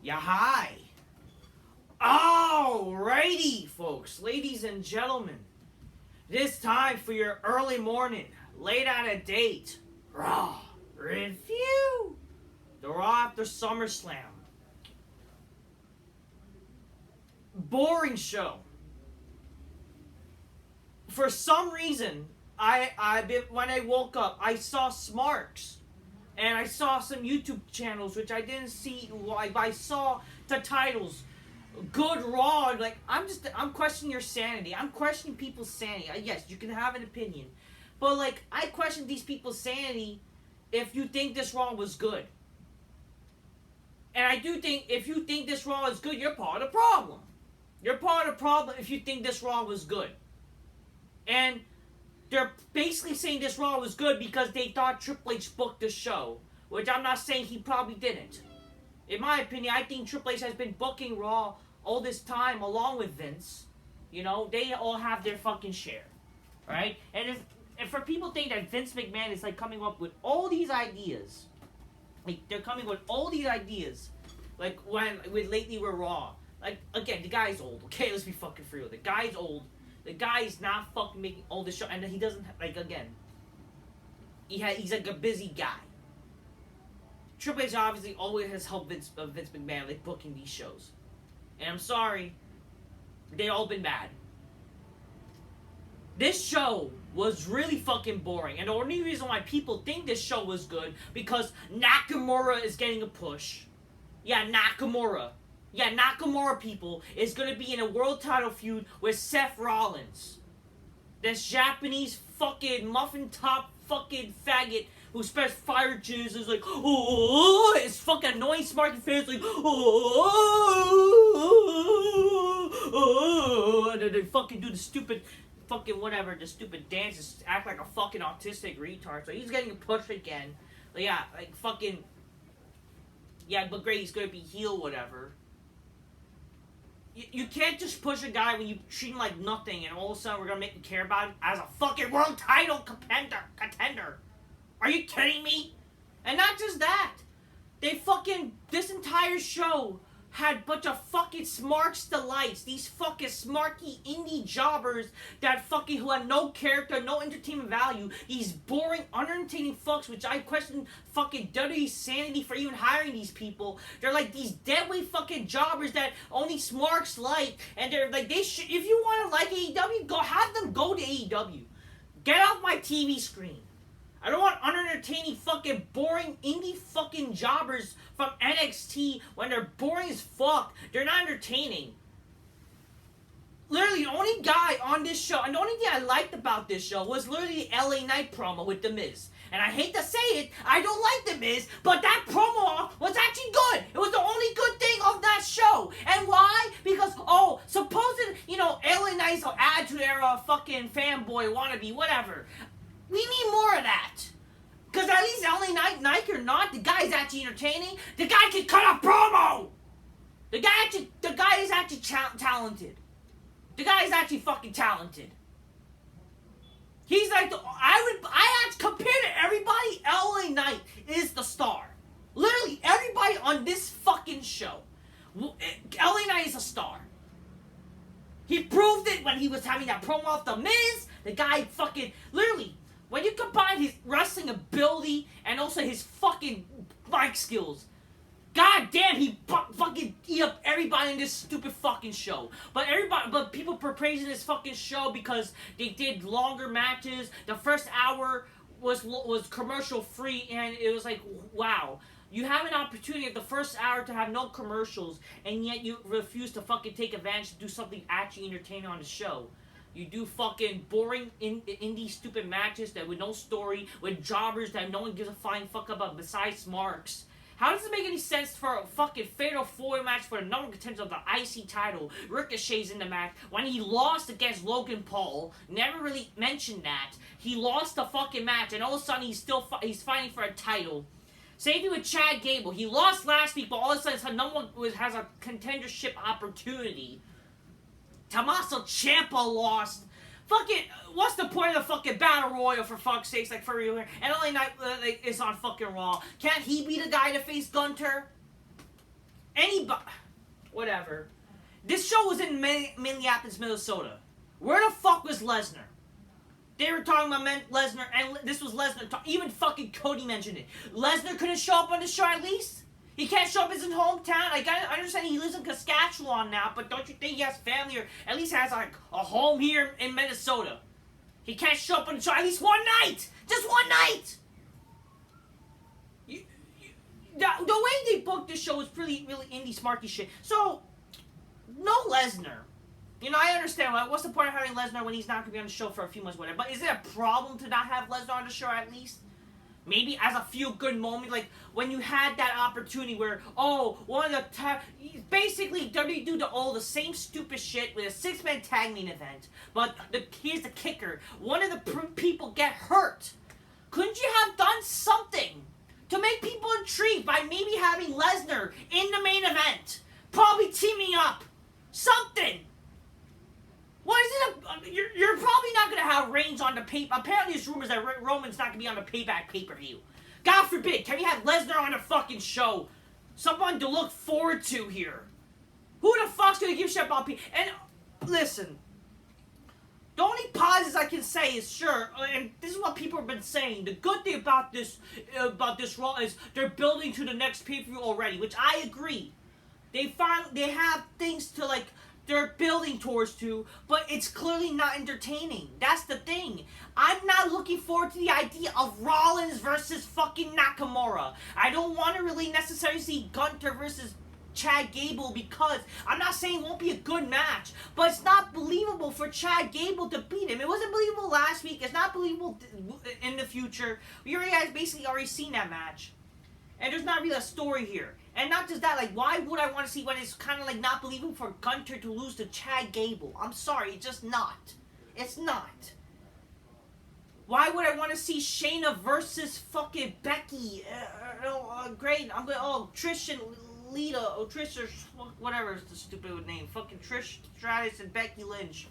Yeah, hi. Alrighty, folks, ladies and gentlemen. It is time for your early morning, late out of date, Raw review. The Raw after SummerSlam. Boring show. For some reason, when I woke up, I saw Smarks. And I saw some YouTube channels, which I didn't see why, but I saw the titles. Good Raw. Like, I'm questioning your sanity. I'm questioning people's sanity. Yes, you can have an opinion. But, like, I question these people's sanity if you think this Raw was good. And I do think, if you think this Raw is good, you're part of the problem. You're part of the problem if you think this Raw was good. And they're basically saying this Raw was good because they thought Triple H booked the show. Which I'm not saying he probably didn't. In my opinion, I think Triple H has been booking Raw all this time along with Vince. You know, they all have their fucking share. Right? And if for people think that Vince McMahon is like coming up with all these ideas. Like, they're coming with all these ideas. Like, with lately we're Raw. Like, again, the guy's old. Okay, let's be fucking real. The guy's old. The guy's not fucking making all this show, and he doesn't, like, again, he's like a busy guy. Triple H obviously always has helped Vince McMahon, like, booking these shows. And I'm sorry, they all been bad. This show was really fucking boring, and the only reason why people think this show was good, because Nakamura is getting a push. Yeah, Nakamura. Yeah, Nakamura, people, is going to be in a world title feud with Seth Rollins. This Japanese fucking muffin top fucking faggot who spreads fire juice is like, oh, it's fucking annoying smarky fans like, oh, and then they fucking do the stupid fucking whatever, the stupid dances, act like a fucking autistic retard. So he's getting a push again. But yeah, like fucking, yeah, but great, he's going to be heel, whatever. You can't just push a guy when you treat him like nothing and all of a sudden we're going to make him care about him as a fucking world title contender. Are you kidding me? And not just that. This entire show had a bunch of fucking Smarks Delights. These fucking smarky indie jobbers who had no character, no entertainment value. These boring, unentertaining fucks, which I question fucking WWE's sanity for even hiring these people. They're like these deadweight fucking jobbers that only Smarks like. And they're like, if you want to like AEW, have them go to AEW. Get off my TV screen. I don't want unentertaining fucking boring indie fucking jobbers from NXT when they're boring as fuck. They're not entertaining. Literally, the only guy on this show, and the only thing I liked about this show was literally the LA Knight promo with The Miz. And I hate to say it, I don't like The Miz, but that promo was actually good. It was the only good thing of that show. And why? Because, supposed, LA Knight's an Attitude Era fucking fanboy wannabe, whatever. We need more of that. Because at least LA Knight, Nike or not, the guy's actually entertaining. The guy can cut a promo. The guy is actually talented. The guy is actually fucking talented. He's like compared to everybody, LA Knight is the star. Literally everybody on this fucking show, LA Knight is a star. He proved it when he was having that promo off The Miz. The guy fucking, literally, when you combine his wrestling ability and also his fucking mic skills, god damn, he fucking eat up everybody in this stupid fucking show. But people were praising this fucking show because they did longer matches. The first hour was commercial free, and it was like, wow. You have an opportunity at the first hour to have no commercials, and yet you refuse to fucking take advantage to do something actually entertaining on the show. You do fucking boring indie stupid matches that with no story, with jobbers that no one gives a flying fuck about besides Marks. How does it make any sense for a fucking Fatal 4 match for the number one contender of the IC title? Ricochet's in the match when he lost against Logan Paul. Never really mentioned that. He lost the fucking match, and all of a sudden he's fighting for a title. Same thing with Chad Gable. He lost last week, but all of a sudden no one has a contendership opportunity. Tommaso Ciampa lost. Fucking, what's the point of the fucking Battle Royal, for fuck's sakes, like, for real? And LA Knight is on fucking Raw. Can't he be the guy to face Gunter? Anybody, whatever. This show was in Minneapolis, Minnesota. Where the fuck was Lesnar? They were talking about Lesnar, and this was Lesnar. Even fucking Cody mentioned it. Lesnar couldn't show up on the show at least? He can't show up in his hometown? I understand he lives in Saskatchewan now, but don't you think he has family or at least has like a home here in Minnesota? He can't show up on the show at least one night! Just one night! The way they booked this show was really indie smarky shit. So, no Lesnar. You know, I understand. What's the point of having Lesnar when he's not going to be on the show for a few months, whatever. But is it a problem to not have Lesnar on the show at least? Maybe as a feel-good moment, like when you had that opportunity where, one of the basically WWE do the same stupid shit with a six-man tag main event. But here's the kicker: one of the people get hurt. Couldn't you have done something to make people intrigued by maybe having Lesnar in the main event, probably teaming up, something? Why is it you're probably not going to have Reigns on the pay... Apparently there's rumors that Roman's not going to be on the Payback pay-per-view. God forbid, can we have Lesnar on a fucking show? Someone to look forward to here. Who the fuck's going to give shit about And listen, the only positives I can say is sure, and this is what people have been saying, the good thing about this Raw is they're building to the next pay-per-view already, which I agree. They have things to like... they're building towards to, but it's clearly not entertaining. That's the thing. I'm not looking forward to the idea of Rollins versus fucking Nakamura. I don't want to really necessarily see Gunther versus Chad Gable because I'm not saying it won't be a good match, but it's not believable for Chad Gable to beat him. It wasn't believable last week. It's not believable in the future. We already guys basically already seen that match. And there's not really a story here. And not just that, like, why would I want to see when it's kind of like not believable for Gunther to lose to Chad Gable? I'm sorry, it's just not. It's not. Why would I want to see Shayna versus fucking Becky? Great. I'm going, Trish and Lita, Trish or whatever is the stupid name. Fucking Trish Stratus and Becky Lynch.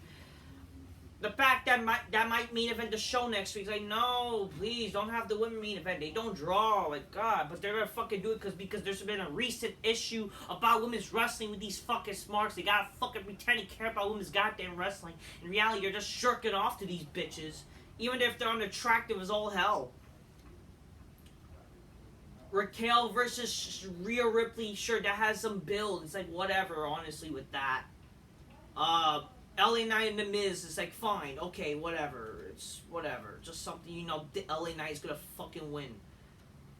The fact that might main event the show next week. Like, no, please, don't have the women main event. They don't draw, like, God. But they're gonna fucking do it because there's been a recent issue about women's wrestling with these fucking smarks. They gotta fucking pretend to care about women's goddamn wrestling. In reality, you're just shirking off to these bitches. Even if they're unattractive as all hell. Raquel versus Rhea Ripley, sure, that has some build. It's like, whatever, honestly, with that. LA Knight and The Miz is like, fine, okay, whatever. It's whatever. Just something, you know, LA Knight is gonna fucking win.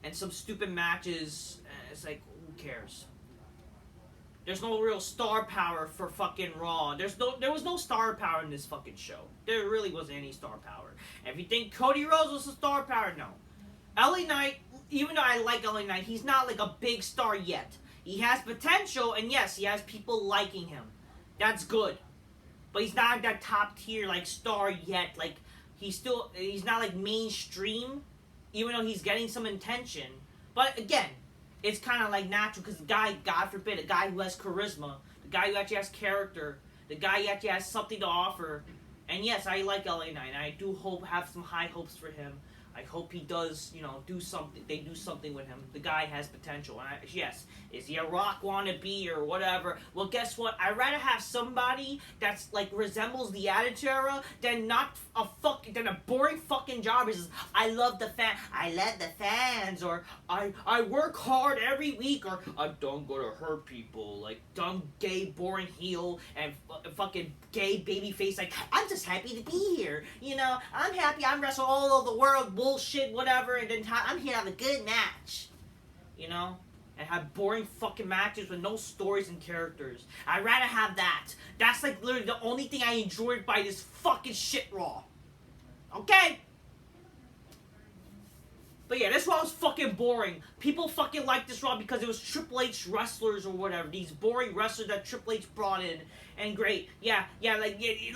And some stupid matches, it's like, who cares? There's no real star power for fucking Raw. There was no star power in this fucking show. There really wasn't any star power. If you think Cody Rhodes was a star power, no. LA Knight, even though I like LA Knight, he's not like a big star yet. He has potential, and yes, he has people liking him. That's good. But he's not that top tier like star yet. Like he's not like mainstream, even though he's getting some attention. But again, it's kind of like natural because the guy, God forbid, a guy who has charisma, the guy who actually has character, the guy who actually has something to offer. And yes, I like LA Knight. And I do have some high hopes for him. I hope he does, do something. They do something with him. The guy has potential. And yes, is he a Rock wannabe or whatever? Well, guess what? I'd rather have somebody that's like resembles the Attitude Era than a boring fucking job. Is I love the fans, or I work hard every week, or I'm done gonna hurt people, like dumb gay boring heel and fucking gay baby face. Like I'm just happy to be here. I'm happy. I'm wrestling all over the world. Bullshit, whatever, and then I'm here to have a good match, and have boring fucking matches with no stories and characters. I'd rather have that. That's like literally the only thing I enjoyed by this fucking shit Raw. Okay? But yeah, this Raw was fucking boring. People fucking liked this Raw because it was Triple H wrestlers or whatever. These boring wrestlers that Triple H brought in. And great. Yeah,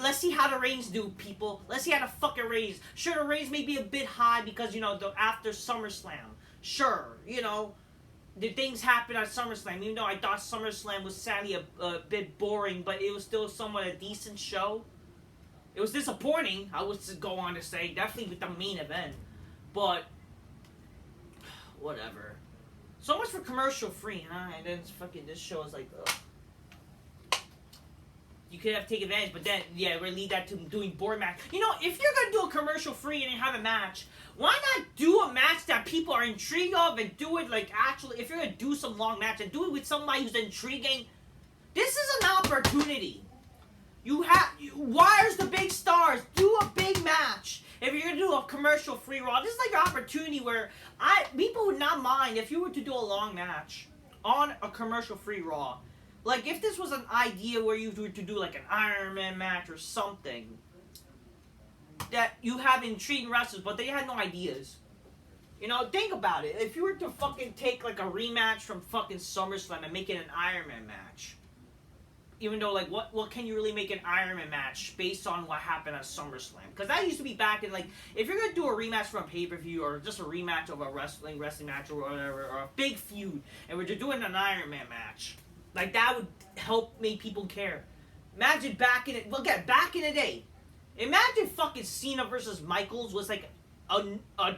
let's see how the ratings do, people. Let's see how the fucking ratings. Sure, the ratings may be a bit high because, after SummerSlam. Sure, the things happened at SummerSlam. Even though I thought SummerSlam was sadly a bit boring, but it was still somewhat a decent show. It was disappointing, I would go on to say. Definitely with the main event. But whatever. So much for commercial free, huh? And then fucking this show is like, ugh. You could have take advantage, but then we're lead that to doing board match. You know, if you're gonna do a commercial free and have a match, why not do a match that people are intrigued of and do it like actually? If you're gonna do some long match and do it with somebody who's intriguing, this is an opportunity. Wires the big stars, do a big match. If you're gonna do a commercial free Raw, this is like an opportunity where people would not mind if you were to do a long match on a commercial free Raw. Like, if this was an idea where you were to do, like, an Iron Man match or something, that you have intriguing wrestlers, but they had no ideas. You know, think about it. If you were to fucking take, like, a rematch from fucking SummerSlam and make it an Iron Man match, even though, like, what can you really make an Iron Man match based on what happened at SummerSlam? Because that used to be back in, like, if you're going to do a rematch from a pay-per-view or just a rematch of a wrestling match or whatever, or a big feud, and we're just doing an Iron Man match, like, that would help make people care. Imagine back in the day. Imagine fucking Cena versus Michaels was like a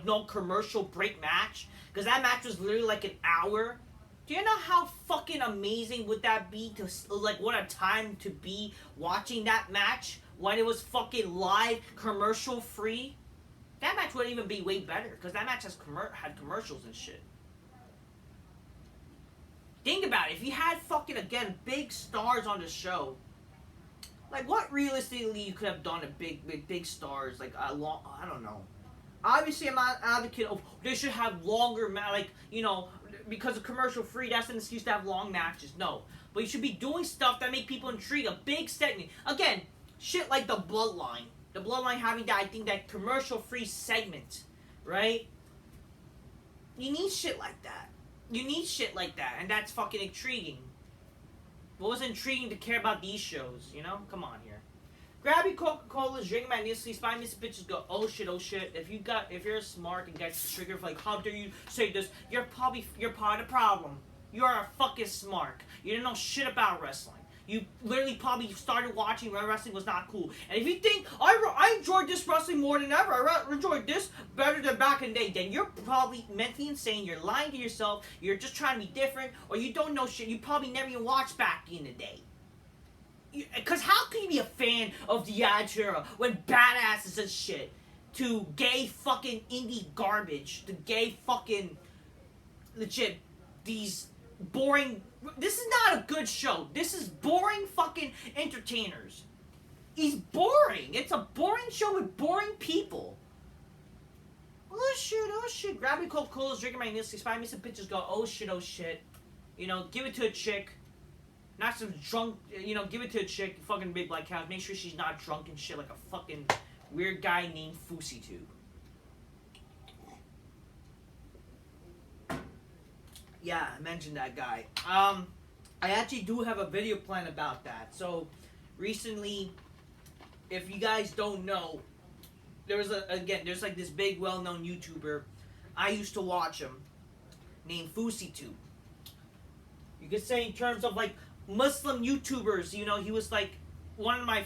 no commercial break match. Because that match was literally like an hour. Do you know how fucking amazing would that be? What a time to be watching that match when it was fucking live, commercial free. That match wouldn't even be way better. Because that match had commercials and shit. Think about it. If you had fucking, again, big stars on the show, like, what realistically you could have done to big stars, like, I don't know. Obviously, I'm not an advocate of they should have longer, like, you know, because of commercial free, that's an excuse to have long matches. No. But you should be doing stuff that make people intrigued. A big segment. Again, shit like the Bloodline. The Bloodline having that, I think, that commercial free segment, right? You need shit like that. You need shit like that, and that's fucking intriguing. What was intriguing to care about these shows, you know? Come on here. Grab your Coca-Cola, drink magnificently, spy me some bitches, go, oh shit, oh shit. If you're smart and get triggered for like, how dare you say this, you're part of the problem. You are a fucking smart. You didn't know shit about wrestling. You literally probably started watching when wrestling was not cool. And if you think, I enjoyed this wrestling more than ever, I enjoyed this better than back in the day, then you're probably mentally insane, you're lying to yourself, you're just trying to be different, or you don't know shit, you probably never even watched back in the day. Because how can you be a fan of the Attitude Era when badasses and shit to gay fucking indie garbage, to gay fucking, legit, these boring... This is not a good show. This is boring fucking entertainers. He's boring. It's a boring show with boring people. Oh shit. Grab your Coca-Colas, drink my Nilsky, spy me some pictures, go, oh shit. You know, give it to a chick. Not some drunk, you know, give it to a chick, fucking big black cow. Make sure she's not drunk and shit like a fucking weird guy named FouseyTube. Yeah, I mentioned that guy. I actually do have a video plan about that. So, recently, if you guys don't know, there's like this big well-known YouTuber. I used to watch him, named FouseyTube. You could say in terms of like Muslim YouTubers, you know, he was like one of my,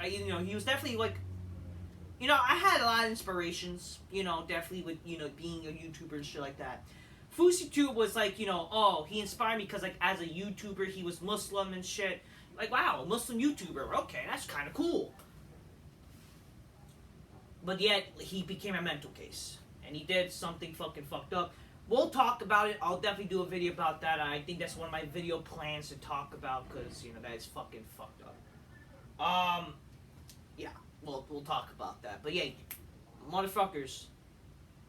you know, he was definitely like, you know, I had a lot of inspirations, you know, definitely with, you know, being a YouTuber and shit like that. FouseyTube was like, you know, oh, he inspired me because, like, as a YouTuber, he was Muslim and shit. Like, wow, a Muslim YouTuber. Okay, that's kind of cool. But yet, he became a mental case. And he did something fucking fucked up. We'll talk about it. I'll definitely do a video about that. I think that's one of my video plans to talk about because, you know, that is fucking fucked up. Yeah, we'll talk about that. But yeah, motherfuckers,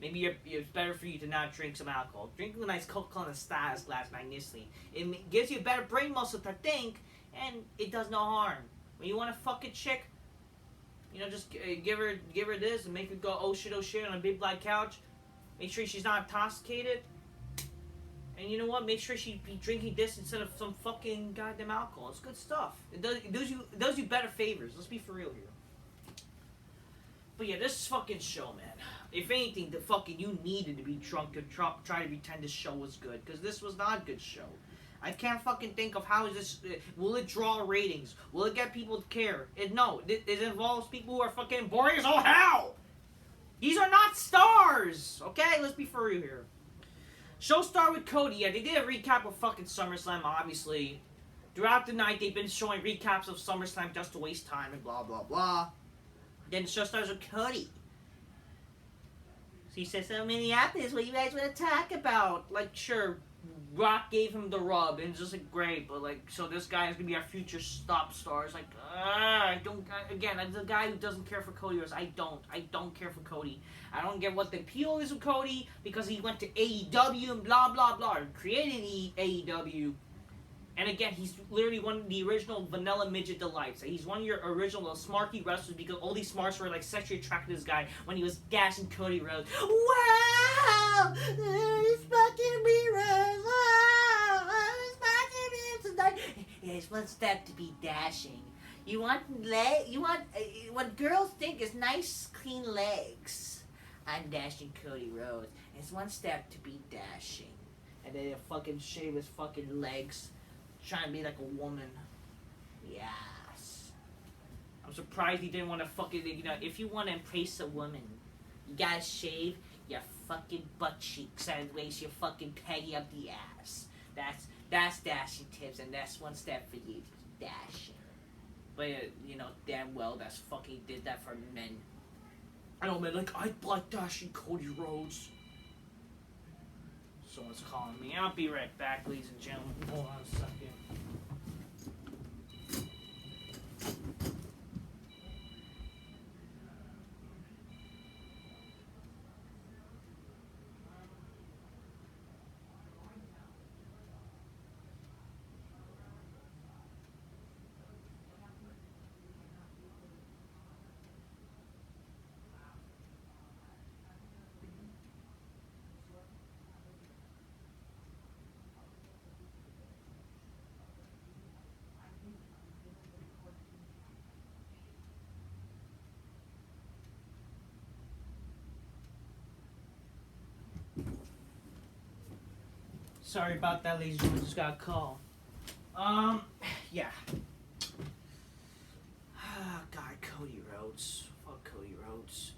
maybe it's better for you to not drink some alcohol. Drink a nice Coca-Cola Styles glass magnificently. It gives you a better brain muscle to think, and it does no harm. When you want to fuck a chick, you know, just give her this and make her go oh shit on a big black couch. Make sure she's not intoxicated. And you know what? Make sure she be drinking this instead of some fucking goddamn alcohol. It's good stuff. It does you better favors. Let's be for real here. But yeah, this fucking show, man. If anything, the fucking you needed to be drunk to try to pretend this show was good, because this was not a good show. I can't fucking think of how is this. Will it draw ratings? Will it get people to care? No, it involves people who are fucking boring as all hell. These are not stars. Okay, let's be for real here. Show started with Cody. Yeah, they did a recap of fucking SummerSlam, obviously. Throughout the night, they've been showing recaps of SummerSlam just to waste time and blah, blah, blah. Then the show starts with Cody. So he says, so Minneapolis, what you guys want to talk about? Like, sure, Rock gave him the rub, and it's just like, great, but like, so this guy is going to be our future stop star. It's like, I don't, again, I'm the guy who doesn't care for Cody Rhodes. I don't care for Cody. I don't get what the appeal is with Cody, because he went to AEW and blah, blah, blah, and created AEW. And again, he's literally one of the original Vanilla Midget Delights. He's one of your original smarky wrestlers, because all these smarts were like sexually attracted to this guy when he was dashing Cody Rhodes. Wow! It's fucking me, Rhodes! Wow! It's fucking me tonight! It's one step to be dashing. You want what girls think is nice, clean legs. I'm dashing Cody Rhodes. It's one step to be dashing. And then he'll fucking shave his fucking legs. Trying to be like a woman. Yes. I'm surprised he didn't want to fucking, if you want to embrace a woman, you gotta shave your fucking butt cheeks and raise your fucking peggy up the ass. That's dashing tips, and that's one step for you. Dashing. But, damn well that's fucking did that for men. I don't mean, like, I like dashing Cody Rhodes. Someone's calling me. I'll be right back, ladies and gentlemen. Hold on a second. Sorry about that, ladies and gentlemen. Just got a call. Yeah. God, Cody Rhodes. Fuck Cody Rhodes.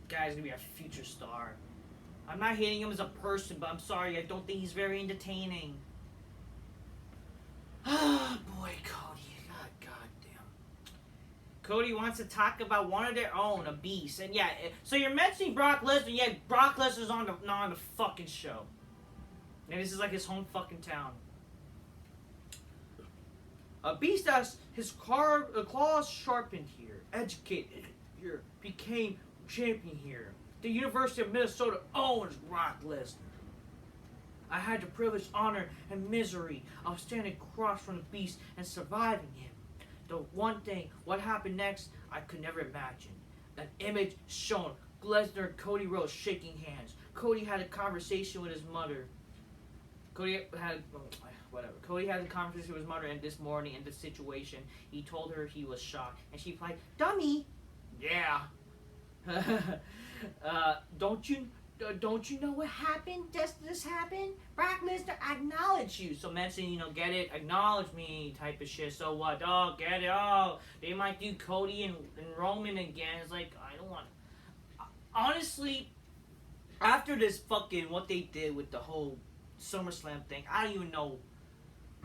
The guy's gonna be a future star. I'm not hating him as a person, but I'm sorry, I don't think he's very entertaining. Ah, boy, Cody. God damn. Cody wants to talk about one of their own, a beast. And yeah, so you're mentioning Brock Lesnar. Yeah, Brock Lesnar's not on the fucking show. And this is like his home fucking town. A beast has his claws sharpened here, educated here, became champion here. The University of Minnesota owns Brock Lesnar. I had the privilege, honor, and misery of standing across from the beast and surviving him. The one thing, what happened next, I could never imagine. An image shown, Lesnar and Cody Rhodes shaking hands. Cody had a conversation with his mother. Cody had a conversation with his mother, and this morning in this situation, he told her he was shocked, and she replied, "Dummy, yeah. Don't you know what happened? This happened? Brock Lesnar acknowledged you." So mentioning, get it, acknowledge me type of shit. So what? Oh, get it. Oh, they might do Cody and Roman again. It's like, I don't want. Honestly, after this fucking what they did with the whole SummerSlam thing, I don't even know,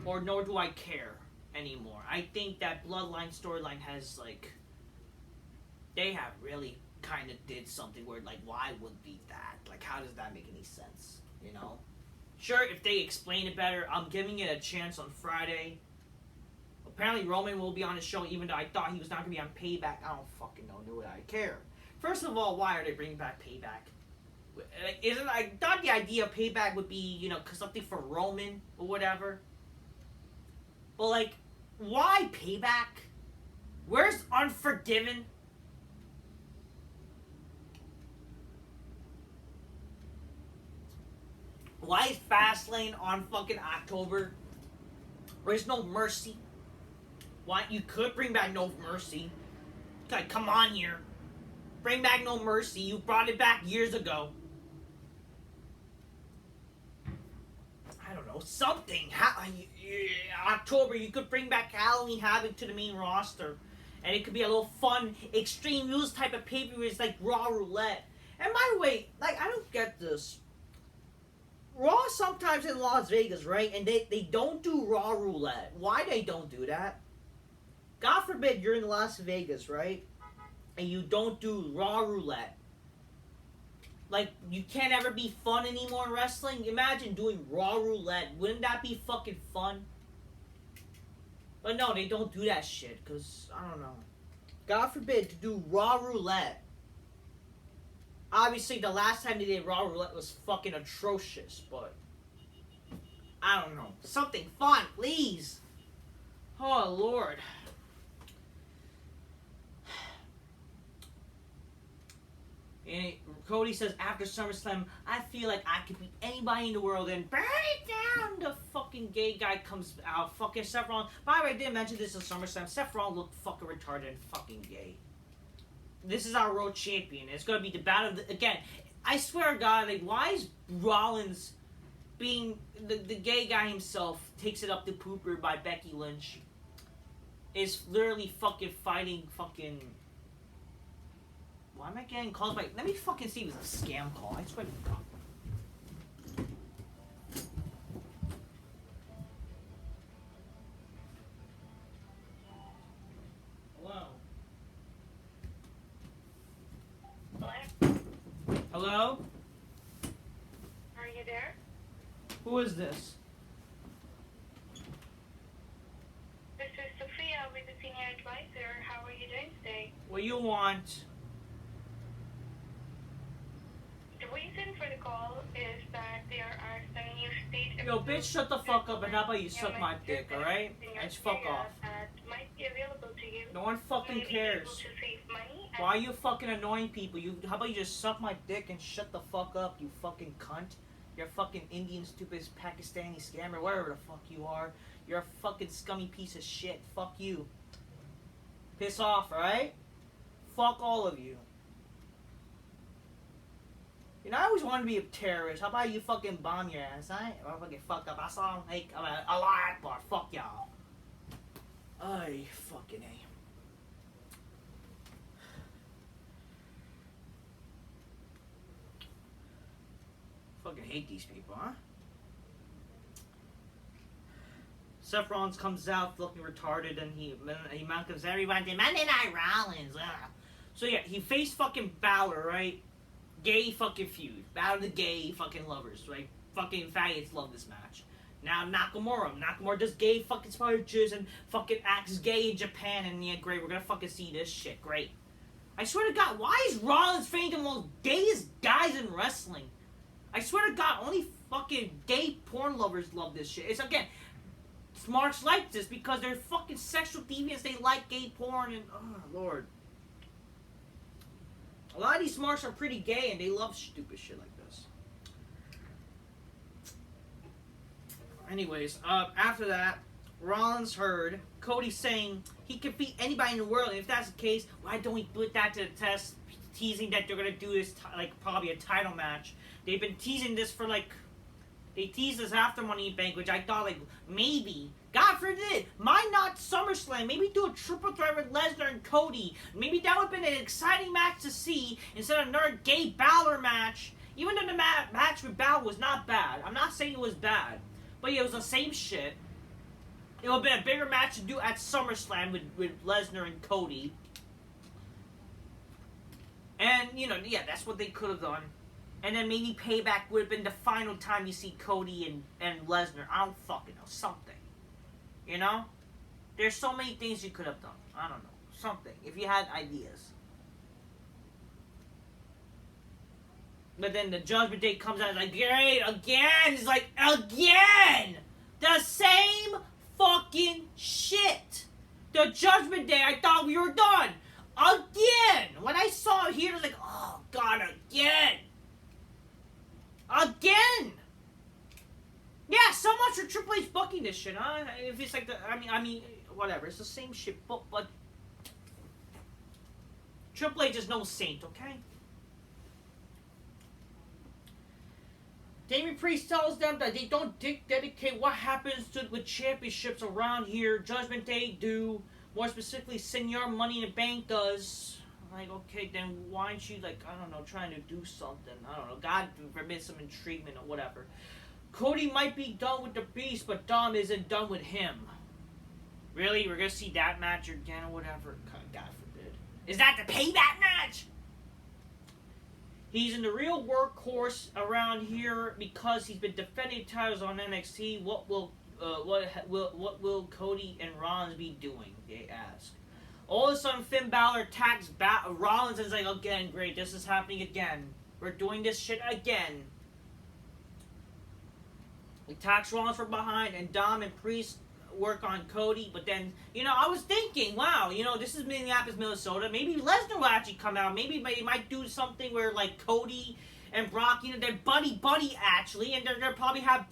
or nor do I care anymore. I think that Bloodline storyline has, like, they have really kind of did something where, like, why would be that? Like, how does that make any sense? Sure, if they explain it better, I'm giving it a chance on Friday. Apparently Roman will be on the show, even though I thought he was not going to be on Payback. I don't fucking know, nor would I care. First of all, why are they bringing back Payback? I thought the idea of Payback would be, something for Roman or whatever. But, like, why Payback? Where's Unforgiven? Why is Fastlane on fucking October? There's No Mercy. Why? You could bring back No Mercy. God, come on here. Bring back No Mercy. You brought it back years ago. I don't know. Something. October, you could bring back Halloween Havoc to the main roster. And it could be a little fun, extreme rules type of pay-per-view. It's like Raw Roulette. And by the way, like, I don't get this. Raw sometimes in Las Vegas, right? And they don't do Raw roulette. Why they don't do that? God forbid you're in Las Vegas, right? And you don't do Raw roulette. Like, you can't ever be fun anymore in wrestling? Imagine doing Raw roulette. Wouldn't that be fucking fun? But no, they don't do that shit, because, I don't know. God forbid to do Raw roulette. Obviously, the last time they did Raw roulette was fucking atrocious, but I don't know. Something fun, please. Oh, Lord. And Cody says, after SummerSlam, I feel like I could beat anybody in the world and burn it down. The fucking gay guy comes out. Fucking Seth Rollins. By the way, I didn't mention this in SummerSlam. Seth Rollins looked fucking retarded and fucking gay. This is our world champion. It's going to be the battle of the... Again, I swear to God, like, why is Rollins being... The gay guy himself takes it up to Pooper by Becky Lynch. Is literally fucking fighting fucking... Why am I getting calls by... Let me fucking see if it's a scam call. I swear to God. Hello? Are you there? Who is this? This is Sophia with the Senior Advisor. How are you doing today? What you want? The reason for the call is that there are some new state... Yo, bitch, shut the fuck up and how about you suck my dick, alright? And just fuck off. That might be available to you. No one fucking cares. To save money. Why are you fucking annoying people? How about you just suck my dick and shut the fuck up, you fucking cunt? You're a fucking Indian, stupid Pakistani scammer, wherever the fuck you are. You're a fucking scummy piece of shit. Fuck you. Piss off, alright? Fuck all of you. You know, I always wanted to be a terrorist. How about you fucking bomb your ass, alright? Or fucking fuck up. I saw him, like, Allah Akbar. Fuck y'all. Ay, fucking A. Fucking hate these people, huh? Seth Rollins comes out looking retarded and he welcomes everyone to Monday Night Rollins. So yeah, he faced fucking Balor, right? Gay fucking feud. Battle of the gay fucking lovers, right? Fucking faggots love this match. Now Nakamura does gay fucking speeches and fucking acts gay in Japan, and yeah, great, we're gonna fucking see this shit, great. I swear to God, why is Rollins famed the most gayest guys in wrestling? I swear to God, only fucking gay porn lovers love this shit. It's, again, smarks like this because they're fucking sexual deviants, they like gay porn, and, oh, Lord. A lot of these smarks are pretty gay, and they love stupid shit like this. Anyways, after that, Rollins heard Cody saying he can beat anybody in the world, and if that's the case, why don't we put that to the test, teasing that they're gonna do this, like, probably a title match. They've been teasing this for, like, they teased this after Money in the Bank, which I thought, like, maybe, God forbid, why not SummerSlam? Maybe do a triple threat with Lesnar and Cody. Maybe that would have been an exciting match to see instead of another gay Balor match. Even though the match with Balor was not bad. I'm not saying it was bad. But yeah, it was the same shit. It would have been a bigger match to do at SummerSlam with Lesnar and Cody. And, you know, yeah, that's what they could have done. And then maybe Payback would have been the final time you see Cody and Lesnar. I don't fucking know. Something. You know? There's so many things you could have done. I don't know. Something. If you had ideas. But then the Judgment Day comes out and it's like, great, again! It's like, again! The same fucking shit! The Judgment Day, I thought we were done! Again! When I saw it here, I was like, oh God, again! Again! Yeah, so much for Triple H booking this shit, huh? If it's like the, I mean, whatever. It's the same shit, but Triple H is no saint, okay? Damian Priest tells them that they don't dedicate what happens with championships around here. Judgment Day do. More specifically, Senior Money in the Bank does. Like, okay, then why aren't you, like, I don't know, trying to do something? I don't know. God forbid some intriguement or whatever. Cody might be done with the Beast, but Dom isn't done with him. Really? We're gonna see that match again or whatever? God forbid. Is that the payback match? He's in the real workhorse around here because he's been defending titles on NXT. What will Cody and Rollins be doing? They ask. All of a sudden, Finn Balor attacks Rollins and is like, again, great, this is happening again. We're doing this shit again. He attacks Rollins from behind, and Dom and Priest work on Cody, but then, I was thinking, wow, this is Minneapolis, Minnesota. Maybe Lesnar will actually come out. Maybe they might do something where, like, Cody and Brock, they're buddy, actually, and they're probably have...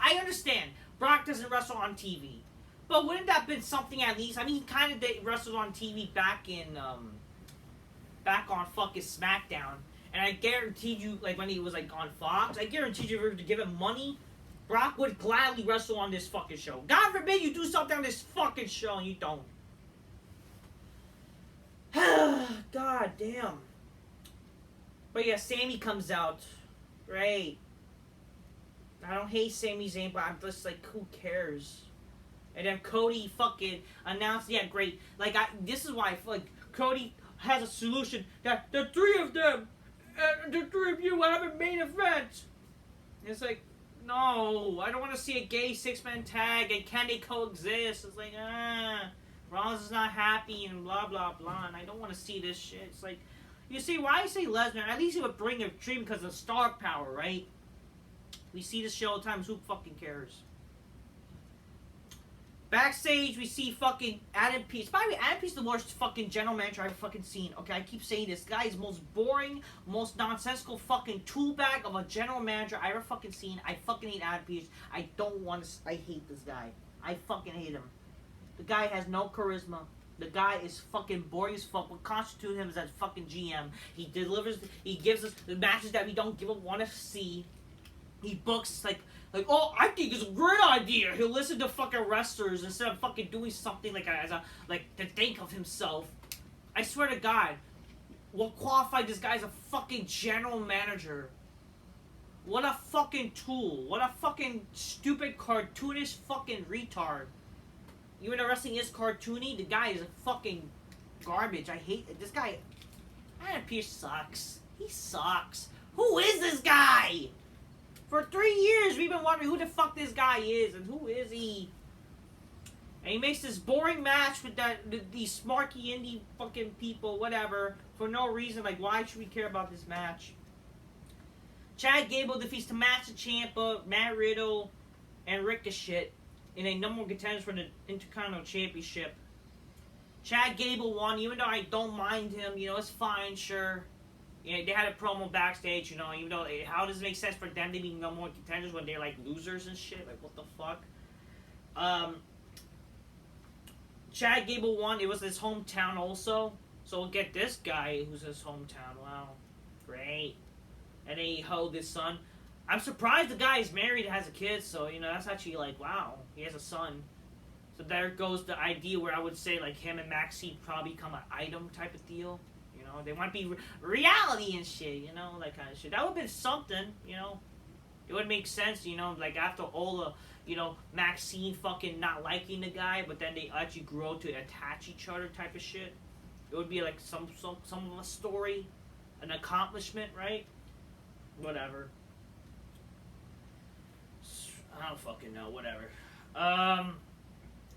I understand. Brock doesn't wrestle on TV. But wouldn't that have been something at least? I mean, he kind of wrestled on TV back on fucking SmackDown. And I guaranteed you, like, when he was, like, on Fox, I guaranteed you if you were to give him money, Brock would gladly wrestle on this fucking show. God forbid you do something on this fucking show and you don't. God damn. But yeah, Sami comes out. Great. I don't hate Sami Zayn, but I'm just like, who cares? And then Cody fucking announced, yeah, great. Like, this is why, like, Cody has a solution that the three of them, the three of you have a main event. And it's like, no, I don't want to see a gay six-man tag, and can they coexist? It's like, Rollins is not happy, and blah, blah, blah, and I don't want to see this shit. It's like, you see, why I say Lesnar, at least he would bring a dream because of star power, right? We see this shit all the time, so who fucking cares? Backstage, we see fucking Adam Pearce. By the way, Adam Pearce is the worst fucking general manager I've fucking seen. Okay, I keep saying this. Guy is the most boring, most nonsensical fucking tool bag of a general manager I ever fucking seen. I fucking hate Adam Pearce. I hate this guy. I fucking hate him. The guy has no charisma. The guy is fucking boring as fuck. What constitutes him is as fucking GM. He gives us the matches that we don't want to see. He books like, oh, I think it's a great idea. He'll listen to fucking wrestlers instead of fucking doing something to think of himself. I swear to God, what qualified this guy as a fucking general manager? What a fucking tool. What a fucking stupid, cartoonish fucking retard. Even though wrestling is cartoony, the guy is a fucking garbage. I hate it. This guy, Adam Pearce sucks. He sucks. Who is this guy? For 3 years, we've been wondering who the fuck this guy is and who is he. And he makes this boring match with these smarky indie fucking people, whatever, for no reason. Like, why should we care about this match? Chad Gable defeats Tommaso Ciampa, Matt Riddle, and Ricochet in a number one contenders for the Intercontinental Championship. Chad Gable won, even though I don't mind him. It's fine, sure. Yeah, they had a promo backstage, even though, how does it make sense for them to be number one contenders when they're, like, losers and shit? Like, what the fuck? Chad Gable won. It was his hometown also. So we'll get this guy who's his hometown. Wow. Great. And then he held his son. I'm surprised the guy is married and has a kid, so, that's actually, like, wow. He has a son. So there goes the idea where I would say, like, him and Maxine probably become an item type of deal. They want to be reality and shit, that kind of shit. That would have been something, It would make sense, like after all the, Maxine fucking not liking the guy, but then they actually grow to attach each other type of shit. It would be like some of a story, an accomplishment, right? Whatever. I don't fucking know, whatever.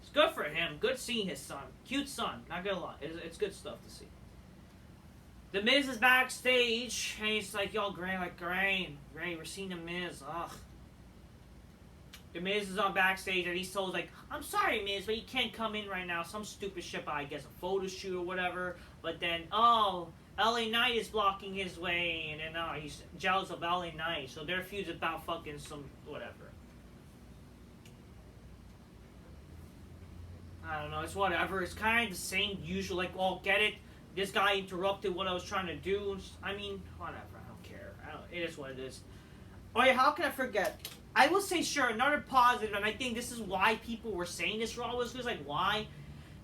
It's good for him. Good seeing his son. Cute son, not gonna lie. It's good stuff to see. The Miz is backstage, and he's like, yo, Gray, we're seeing The Miz, ugh. The Miz is on backstage, and he's told, like, I'm sorry, Miz, but you can't come in right now. Some stupid shit about, I guess, a photo shoot or whatever. But then, LA Knight is blocking his way, and then, he's jealous of LA Knight. So their feud's about fucking some, whatever. I don't know, it's whatever. It's kind of the same usual, like, oh, get it? This guy interrupted what I was trying to do. I mean, whatever. I don't care. It is what it is. Oh yeah, how can I forget? I will say, sure, another positive, and I think this is why people were saying this Raw was like, why?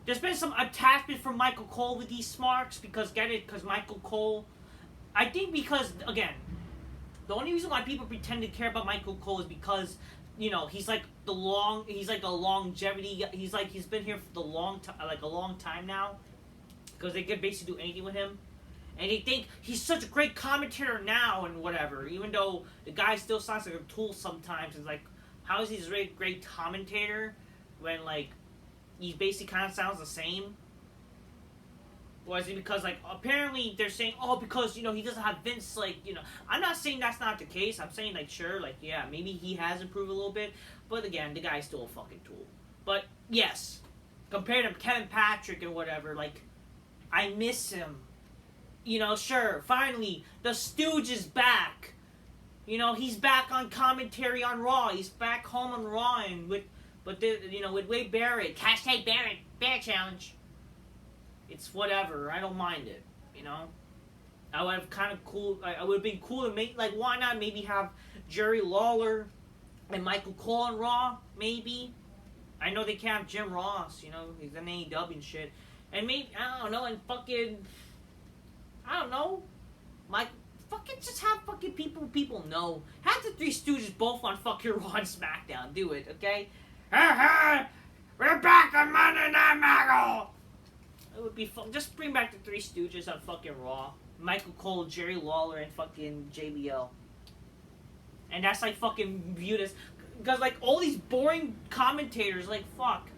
There's been some attachment from Michael Cole with these smarks, because Michael Cole, I think because, again, the only reason why people pretend to care about Michael Cole is because, you know, he's like a longevity. He's been here for a long time now, because they could basically do anything with him, and they think he's such a great commentator now and whatever. Even though the guy still sounds like a tool sometimes. It's like, how is he a great commentator when like he basically kind of sounds the same? Or is it because, like, apparently they're saying, oh, because, you know, he doesn't have Vince, like, you know. I'm not saying that's not the case. I'm saying, like, sure, like, yeah, maybe he has improved a little bit. But, again, the guy's still a fucking tool. But, yes, compared to Kevin Patrick and whatever, like, I miss him. You know, sure, finally, the Stooge is back. You know, he's back on commentary on Raw. He's back home on Raw and with Wade Barrett. Hashtag Barrett Challenge. It's whatever. I don't mind it. You know, I would have kind of cool. I would have been cool to make, like, why not maybe have Jerry Lawler and Michael Cole on Raw? Maybe. I know they can't have Jim Ross. You know, he's in AEW and shit. And maybe, I don't know, and fucking, I don't know, fucking just have fucking people know. Have the Three Stooges both on fucking Raw and SmackDown. Do it, okay? We're back on Monday Night Michael. It would be fun. Just bring back the Three Stooges on fucking Raw. Michael Cole, Jerry Lawler, and fucking JBL. And that's like fucking viewed as, because like all these boring commentators, like fuck.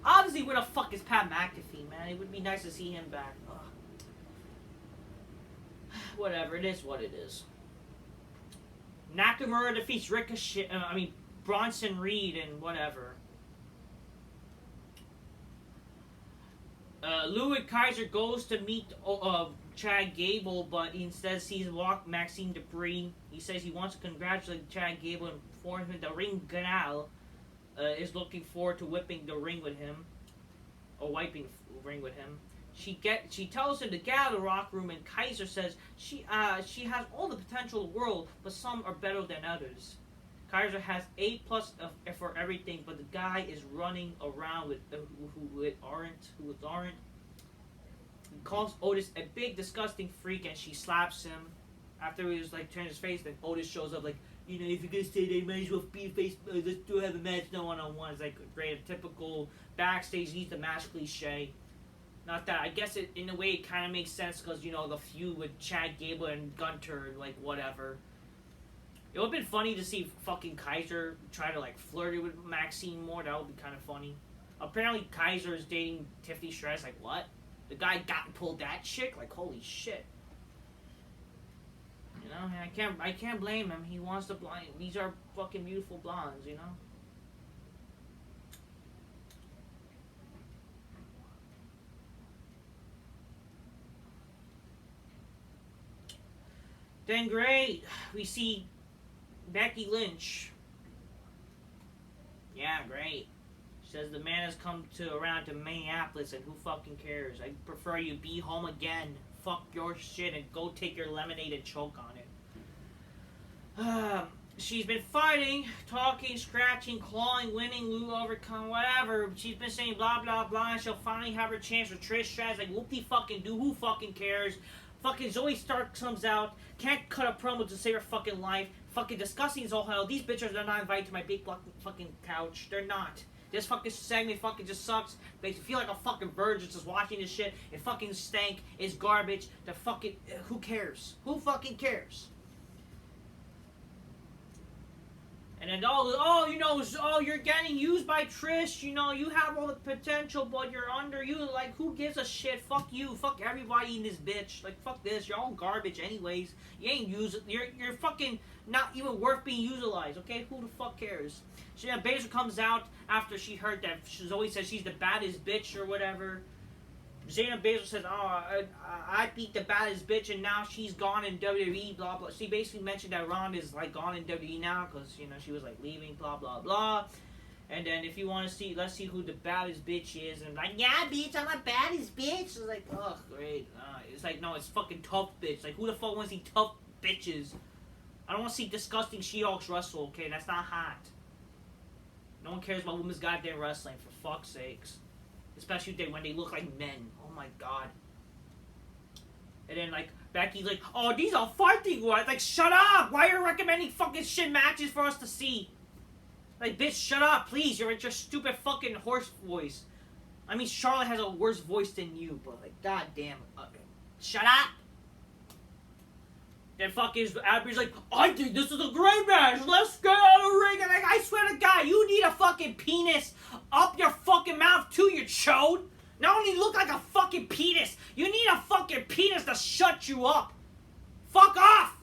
Obviously, where the fuck is Pat McAfee, man? It would be nice to see him back. Ugh. Whatever, it is what it is. Nakamura defeats Bronson Reed and whatever. Ludwig Kaiser goes to meet Chad Gable, but he instead sees Maxime Dupri. He says he wants to congratulate Chad Gable and inform him the Ring Gal is looking forward to whipping the ring with him, or wiping the ring with him. She tells him to get out of the locker room, and Kaiser says she has all the potential in the world, but some are better than others. Kaiser has A+ for everything, but the guy is running around with who aren't. He calls Otis a big disgusting freak, and she slaps him. After he was like turning his face, then Otis shows up like, you know, if you're gonna say they might as well be a face, let's do have a match, no one-on-one. It's like great, a typical backstage needs the match cliche. Not that, I guess it, in a way, it kind of makes sense because, you know, the feud with Chad Gable and Gunter, like, whatever. It would have been funny to see fucking Kaiser try to, like, flirt with Maxine more. That would be kind of funny. Apparently, Kaiser is dating Tiffany Stratton. Like, what? The guy got and pulled that chick? Like, holy shit. You know, I can't blame him. He wants to blind. These are fucking beautiful blondes, you know? Then great, we see Becky Lynch. Yeah, great. She says the man has come around to Minneapolis, and who fucking cares? I prefer you be home again. Fuck your shit and go take your lemonade and choke on it. She's been fighting, talking, scratching, clawing, winning, overcome, whatever. She's been saying blah blah blah, and she'll finally have her chance with Trish Stratus. Like, whoop-de fucking do. Who fucking cares? Fucking Zoe Stark comes out, can't cut a promo to save her fucking life. Fucking disgusting as all hell. These bitches are not invited to my big fucking couch. They're not. This fucking segment fucking just sucks. Makes me feel like a fucking virgin just watching this shit. It fucking stank. It's garbage. The fucking... who cares? Who fucking cares? And then, you're getting used by Trish. You know, you have all the potential, but you're underused. Like, who gives a shit? Fuck you. Fuck everybody in this bitch. Like, fuck this. You're all garbage anyways. You ain't you're fucking not even worth being utilized, okay? Who the fuck cares? Shayna Baszler comes out after she heard that Zoe says she's the baddest bitch or whatever. Shayna Baszler says, I beat the baddest bitch, and now she's gone in WWE, blah, blah. She basically mentioned that Ronda's, like, gone in WWE now, because, you know, she was, like, leaving, blah, blah, blah. And then if you want to see, let's see who the baddest bitch is. And I'm like, yeah, bitch, I'm the baddest bitch. It's like, ugh, great. It's like, no, it's fucking tough bitch. Like, who the fuck wants to see tough bitches? I don't want to see disgusting She-Hulks wrestle, okay? That's not hot. No one cares about women's goddamn wrestling, for fuck's sakes. Especially when they look like men. Oh my god. And then like Becky's like, oh, these are fighting ones. Like, shut up! Why are you recommending fucking shit matches for us to see? Like, bitch, shut up, please. You're with your stupid fucking horse voice. I mean, Charlotte has a worse voice than you, but like, goddamn, shut up. Then fucking Abby's like, I think this is a great match. Let's get out of the ring. And like, I swear to God, you need a fucking penis up your fucking mouth too, you chode. Not only look like a fucking penis, you need a fucking penis to shut you up. Fuck off.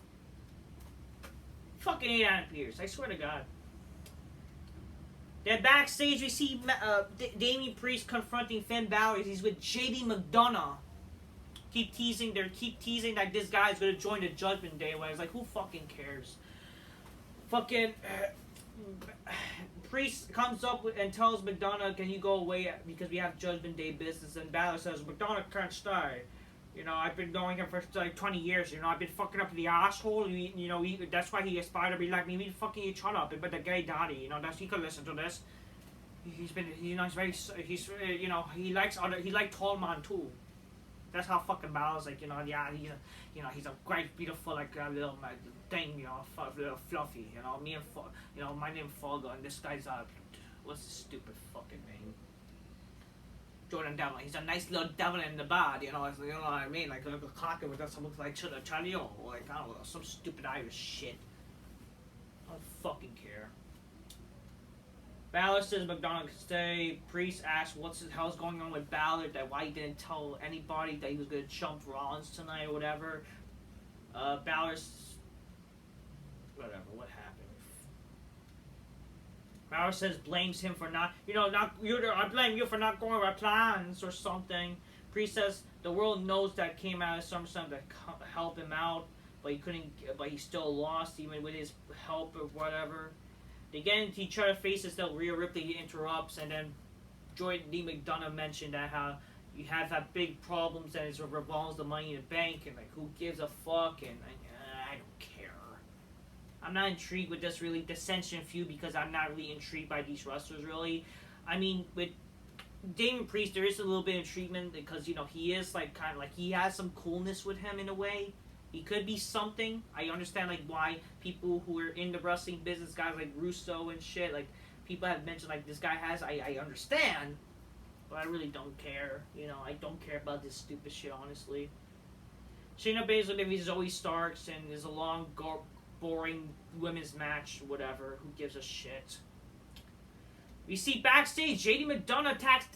Fucking hate Adam Pearce. I swear to God. Then backstage, we see Damian Priest confronting Finn Balor. He's with JD McDonough. Keep teasing that this guy's gonna join the Judgment Day. Where I was like, who fucking cares? Fucking Priest comes up and tells McDonough, can you go away because we have Judgment Day business? And Balor says, McDonough can't stay. You know, I've been knowing him for like 20 years. You know, I've been fucking up the asshole. You know, that's why he aspired to be like me. We fucking each other up. But the gay daddy, you know, he could listen to this. He's you know, he likes tall man too. That's how fucking Balor's like, you know, yeah, he's a great, beautiful, like, little thing, you know, little fluffy, you know, my name's Fogger, and this guy's, what's the stupid fucking name? Jordan Devlin. He's a nice little devil in the bed, you know what I mean? Like, a little cocker with some looks like Charlie, or like, I don't know, some stupid Irish shit. I don't fucking care. Balor says McDonough can stay. Priest asks what the hell's going on with Balor, that why he didn't tell anybody that he was going to jump Rollins tonight or whatever. Balor's... whatever, what happened? Balor says blames him for not... I blame you for not going with our plans or something. Priest says the world knows that came out of SummerSlam to help him out, but he still lost even with his help or whatever. They get into each other's faces till Rhea Ripley interrupts, and then Jordan D. McDonough mentioned that how you have that big problems and it revolves the Money in the Bank, and like who gives a fuck, and I don't care. I'm not intrigued with this really dissension feud because I'm not really intrigued by these wrestlers really. I mean, with Damian Priest there is a little bit of treatment because you know he is like kind of like he has some coolness with him in a way. He could be something. I understand like why people who are in the wrestling business, guys like Russo and shit, like people have mentioned like this guy has. I understand, but I really don't care. You know, I don't care about this stupid shit honestly. Shayna Baszler defeats Zoe Starks and is a long, boring women's match. Whatever. Who gives a shit? We see backstage, JD McDonough attacks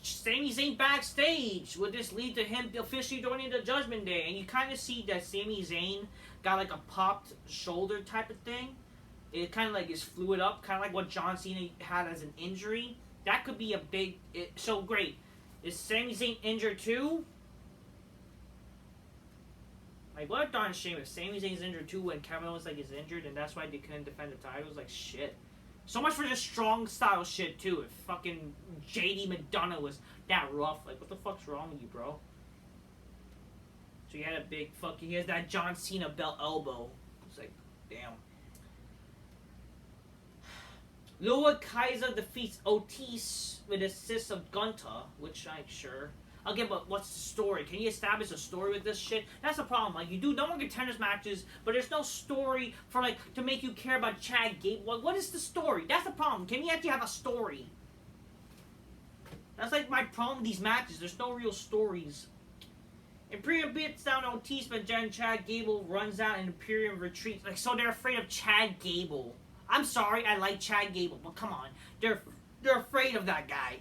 Sami Zayn backstage. Would this lead to him officially joining the Judgment Day? And you kind of see that Sami Zayn got like a popped shoulder type of thing. It kind of like is fluid up, kind of like what John Cena had as an injury. That could be a big... so great. Is Sami Zayn injured too? Like, what a darn shame if Sami Zayn's injured too when Kevin Owens like is injured and that's why they couldn't defend the titles. Like, shit. So much for this strong style shit too. If fucking JD McDonough was that rough, like what the fuck's wrong with you, bro? So he had a big fucking. He has that John Cena belt elbow. It's like, damn. Lua Kaiser defeats Otis with assist of Gunta, which I'm sure. Okay, but what's the story? Can you establish a story with this shit? That's the problem. Like, you do no more contenders matches, but there's no story for, like, to make you care about Chad Gable. What is the story? That's the problem. Can you actually have a story? That's, like, my problem with these matches. There's no real stories. Imperium beats down Otis, but then Chad Gable runs out and Imperium retreats. Like, so they're afraid of Chad Gable. I'm sorry, I like Chad Gable, but come on. They're afraid of that guy.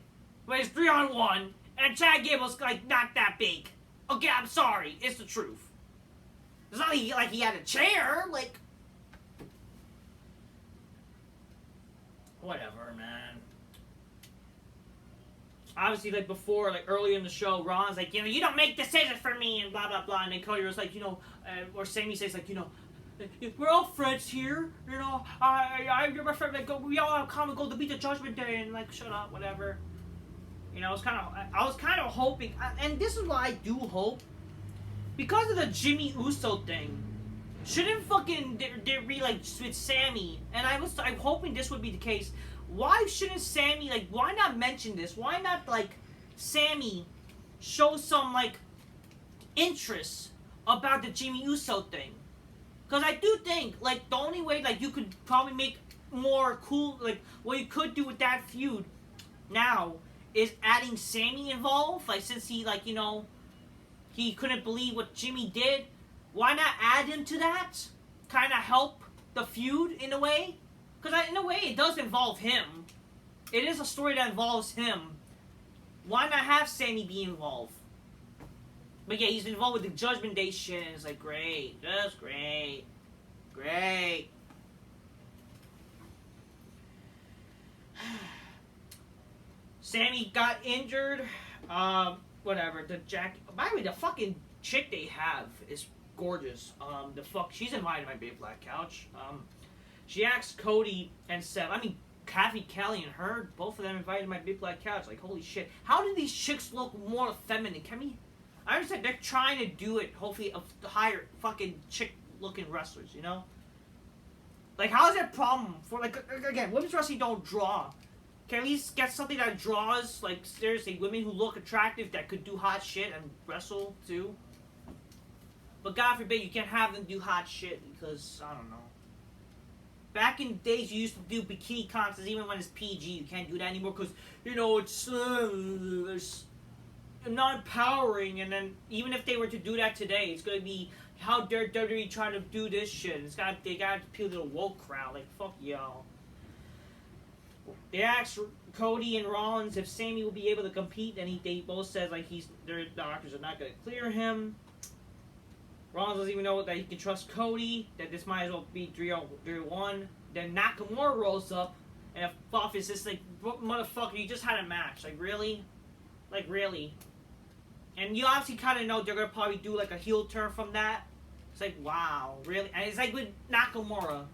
But it's 3-on-1. And Chad Gable's, like, not that big. Okay, I'm sorry. It's the truth. It's not like he had a chair. Like... whatever, man. Obviously, like, before, like, earlier in the show, Ron's like, you know, you don't make decisions for me, and blah, blah, blah. And then Cody was like, you know, or Sami says, like, you know, we're all friends here, you know, you're my friend, like, we all have a common goal to beat the Judgment Day, and, like, shut up, whatever. You know, I was kind of hoping, and this is what I do hope, because of the Jimmy Uso thing, shouldn't fucking they be like with Sammy, and I'm hoping this would be the case. Why shouldn't Sammy, like, why not mention this? Why not, like, Sammy show some, like, interest about the Jimmy Uso thing. Because I do think, like, the only way, like, you could probably make more cool, like, what you could do with that feud now is adding Sammy involved. Like, since he, like, you know, he couldn't believe what Jimmy did. Why not add him to that? Kind of help the feud in a way? Because in a way, it does involve him. It is a story that involves him. Why not have Sammy be involved? But yeah, he's involved with the Judgment Day shit. And it's like, great. That's great. Great. Sammy got injured. Whatever. The Jack. By the way, the fucking chick they have is gorgeous. She's invited to my Big Black Couch. She asked Cody and Seth. I mean, Kathy Kelly and her, both of them invited to my Big Black Couch. Like, holy shit. How do these chicks look more feminine? Can we? I understand they're trying to do it, hopefully, to hire fucking chick-looking wrestlers, you know? Like, how is that a problem for, like, again, women's wrestling don't draw. Can we get something that draws, like, seriously, women who look attractive that could do hot shit and wrestle, too? But God forbid you can't have them do hot shit because, I don't know. Back in the days, you used to do bikini contests even when it's PG. You can't do that anymore because, you know, it's not empowering. And then even if they were to do that today, it's going to be, how dare WWE try to do this shit? They got to appeal to the woke crowd. Like, fuck y'all. They asked Cody and Rollins if Sammy will be able to compete, and they both said, like, their doctors are not going to clear him. Rollins doesn't even know that he can trust Cody, that this might as well be 3-1. Then Nakamura rolls up, and Buff is just like, motherfucker, you just had a match. Like, really? Like, really? And you obviously kind of know they're going to probably do, like, a heel turn from that. It's like, wow, really? And it's like with Nakamura.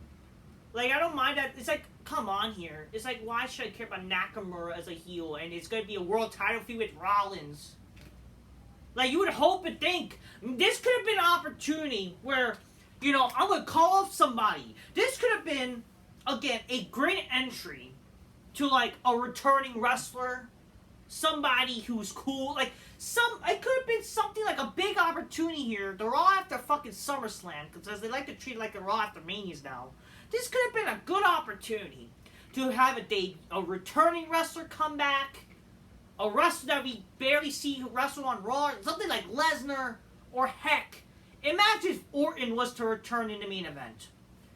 Like, I don't mind that. It's like, come on here. It's like, why should I care about Nakamura as a heel? And it's going to be a world title feud with Rollins. Like, you would hope and think. This could have been an opportunity where, you know, I'm going to call up somebody. This could have been, again, a great entry to, like, a returning wrestler. Somebody who's cool. Like, it could have been something like a big opportunity here. The Raw after fucking SummerSlam. Because they like to treat it like a Raw after Manias now. This could have been a good opportunity to have a returning wrestler come back. A wrestler that we barely see wrestle on Raw, something like Lesnar, or heck, imagine if Orton was to return in the main event.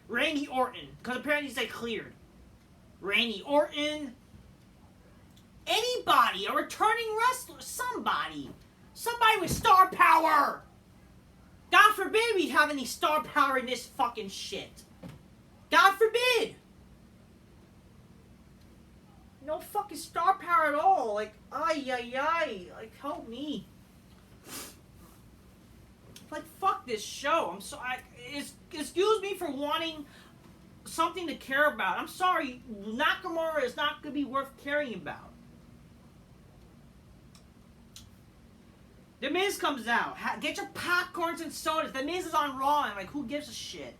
Randy Orton, because apparently he's like cleared. Randy Orton, anybody, a returning wrestler, somebody with star power. God forbid we have any star power in this fucking shit. God forbid. No fucking star power at all. Like, ay. Like, help me. Like, fuck this show. I'm sorry. Excuse me for wanting something to care about. I'm sorry. Nakamura is not going to be worth caring about. The Miz comes out. Get your popcorns and sodas. The Miz is on Raw. And, like, who gives a shit?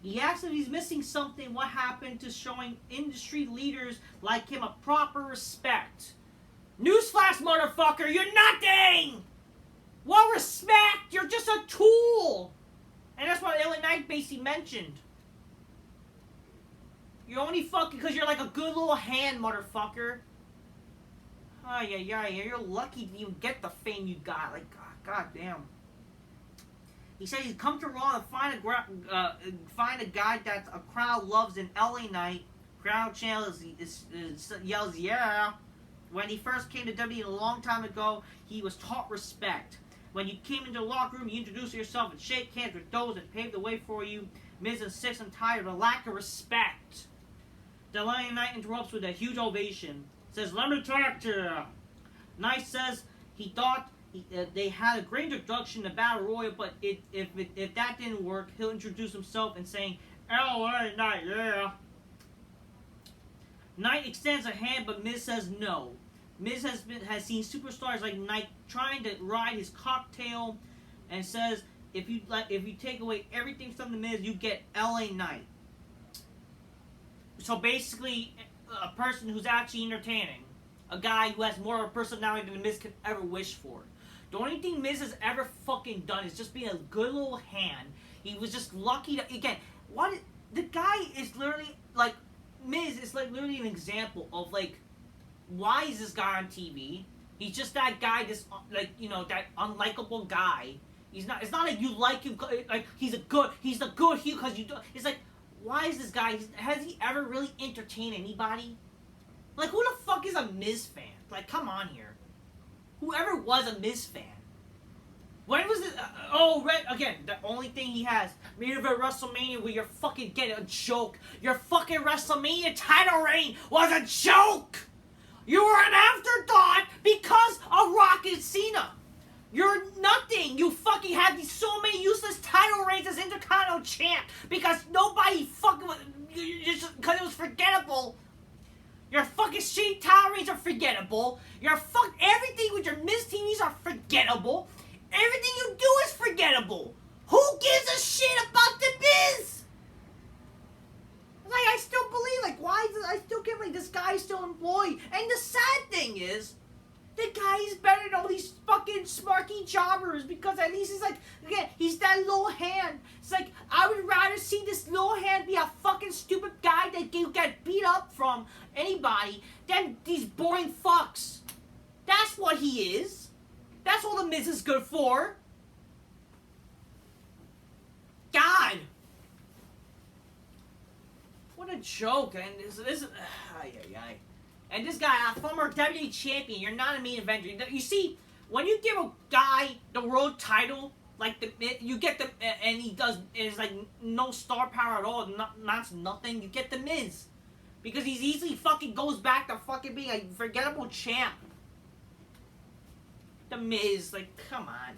He asks if he's missing something, what happened to showing industry leaders like him a proper respect. Newsflash, motherfucker, you're nothing! What respect? You're just a tool! And that's what LA Knight basically mentioned. You're only fucking because you're like a good little hand, motherfucker. You're lucky to even get the fame you got. Like, god damn. He said he's come to Raw to find a guy that a crowd loves in LA Knight. Crowd yells, yeah. When he first came to WWE a long time ago, he was taught respect. When you came into the locker room, you introduced yourself and shake hands with those that paved the way for you. Miz is sick and tired of the lack of respect. The LA Knight interrupts with a huge ovation. Says, let me talk to you. Knight says he thought they had a great introduction to Battle Royal, but if that didn't work, he'll introduce himself and saying, LA Knight, yeah. Knight extends a hand, but Miz says no. Miz has seen superstars like Knight trying to ride his cocktail, and says if you take away everything from the Miz, you get LA Knight. So basically, a person who's actually entertaining, a guy who has more of a personality than the Miz could ever wish for. The only thing Miz has ever fucking done is just be a good little hand. He was just lucky to, again, the guy is literally, like, Miz is like literally an example of, like, why is this guy on TV? He's just that guy, this, like, you know, that unlikable guy. It's not like you like him, like, he's the good heel because you do. It's like, why is this guy, has he ever really entertained anybody? Like, who the fuck is a Miz fan? Like, come on here. Whoever was a Miz fan. When was it? Again, the only thing he has, main event WrestleMania, where you're fucking getting a joke. Your fucking WrestleMania title reign was a joke! You were an afterthought because of Rock and Cena. You're nothing. You fucking had these so many useless title reigns as Intercontinental Champ because nobody fucking, just because it was forgettable. Your fucking shitty title reigns are forgettable. Everything with your Miz TVs are forgettable. Everything you do is forgettable. Who gives a shit about the Miz? Like, I still believe, like, I still can't believe this guy is still employed. And the sad thing is, the guy is better than all these fucking smarky jobbers because at least he's like, again, he's that little hand. It's like, I would rather see this little hand be a fucking stupid guy that you get beat up from anybody than these boring fucks. That's what he is. That's all the Miz is good for. God. What a joke. And this and this guy, a former WWE champion, you're not a main eventer. You see, when you give a guy the world title, like you get the, and he does, it's like no star power at all, not nothing. You get the Miz, because he's easily fucking goes back to fucking being a forgettable champ. The Miz, like, come on.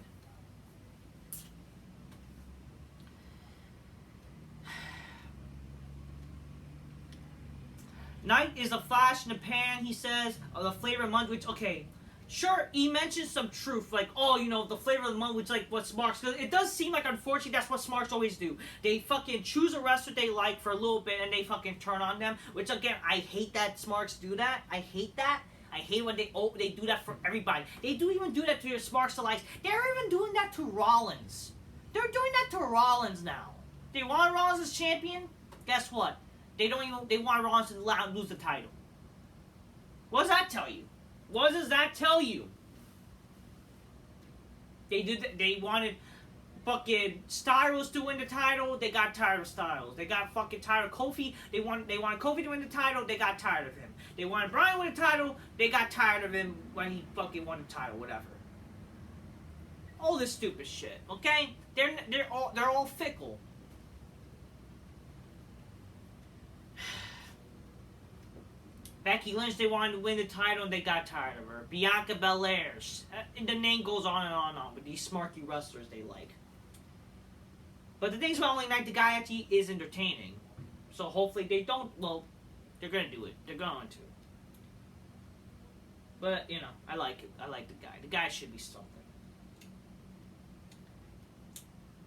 Night is a flash in the pan, he says, of the flavor of the month, which, okay, sure, he mentions some truth, like, oh, you know, the flavor of the month, which, like, what Smarks, because it does seem like, unfortunately, that's what Smarks always do. They fucking choose a wrestler they like for a little bit, and they fucking turn on them, which, again, I hate that Smarks do that. I hate that. I hate when they do that for everybody. They do even do that to your Smarks alike. They're even doing that to Rollins. They're doing that to Rollins now. They want Rollins as champion? Guess what? They want Rollins to lose the title. What does that tell you? What does that tell you? They wanted fucking Styles to win the title, they got tired of Styles. They got fucking tired of Kofi, they wanted Kofi to win the title, they got tired of him. They wanted Bryan to win the title, they got tired of him when he fucking won the title, whatever. All this stupid shit, okay? They're all fickle. Becky Lynch, they wanted to win the title and they got tired of her. Bianca Belair. The name goes on and on and on with these smarky wrestlers they like. But the thing's about LA Knight, the guy actually is entertaining. So hopefully they don't, well, they're going to do it. They're going to. But, you know, I like it. I like the guy. The guy should be something.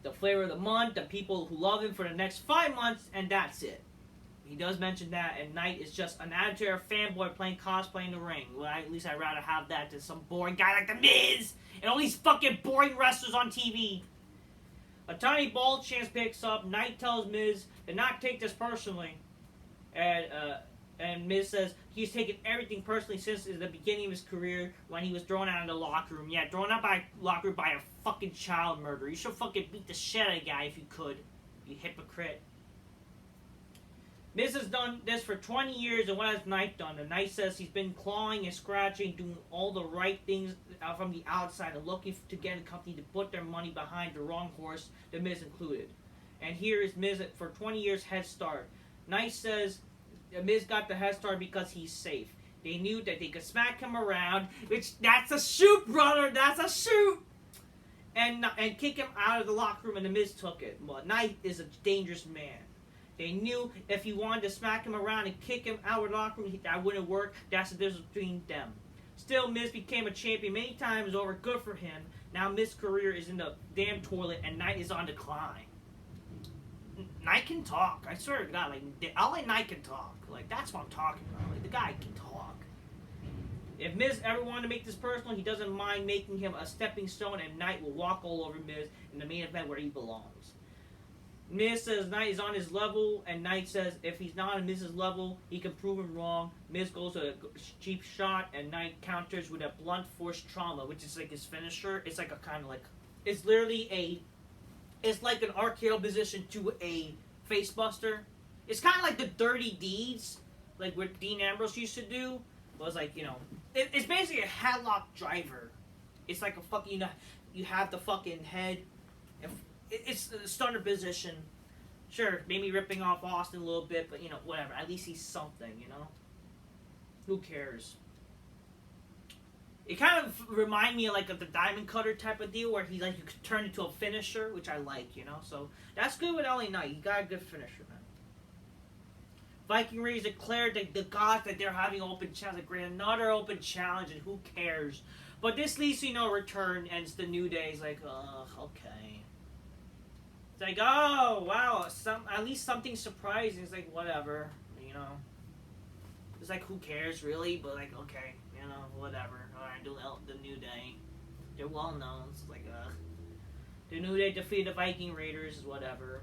The flavor of the month, the people who love him for the next 5 months, and that's it. He does mention that, and Knight is just an attitude fanboy playing cosplay in the ring. Well, at least I'd rather have that than some boring guy like The Miz and all these fucking boring wrestlers on TV. A tiny ball chance picks up. Knight tells Miz to not take this personally. And Miz says he's taken everything personally since the beginning of his career when he was thrown out of the locker room. Yeah, thrown out by locker room by a fucking child murderer. You should fucking beat the shit out of a guy if you could. You hypocrite. Miz has done this for 20 years, and what has Knight done? The Knight says he's been clawing and scratching, doing all the right things from the outside, and looking to get a company to put their money behind the wrong horse, the Miz included. And here is Miz for 20 years head start. Knight says Miz got the head start because he's safe. They knew that they could smack him around, which, that's a shoot, brother, that's a shoot! And kick him out of the locker room, and the Miz took it. Well, Knight is a dangerous man. They knew if he wanted to smack him around and kick him out of the locker room, that wouldn't work. That's the difference between them. Still, Miz became a champion many times over. Good for him. Now Miz's career is in the damn toilet, and Knight is on decline. Knight can talk. I swear to God, like, LA Knight can talk. Like, that's what I'm talking about. Like, the guy can talk. If Miz ever wanted to make this personal, he doesn't mind making him a stepping stone, and Knight will walk all over Miz in the main event where he belongs. Miz says Knight is on his level, and Knight says if he's not on Miz's level, he can prove him wrong. Miz goes to a cheap shot, and Knight counters with a blunt force trauma, which is like his finisher. It's like a kind of like, it's literally it's like an RKO position to a facebuster. It's kind of like the Dirty Deeds, like what Dean Ambrose used to do. Was like, you know, it's basically a headlock driver. It's like a fucking, you have the fucking head. It's the stunner position. Sure, maybe ripping off Austin a little bit, but you know, whatever. At least he's something, you know? Who cares? It kind of remind me of like of the Diamond Cutter type of deal where he like you could turn into a finisher, which I like, you know? So that's good with LA Knight. He got a good finisher, man. Viking Raiders declared that the gods that they're having open challenge, like another open challenge, and who cares? But this leads to, you know, return, and it's the New Day. It's like, okay. It's like, oh, wow, at least something surprising. It's like, whatever, you know. It's like, who cares, really? But like, okay, you know, whatever. Alright, do the New Day. They're well known. It's like, the New Day defeat the Viking Raiders, whatever.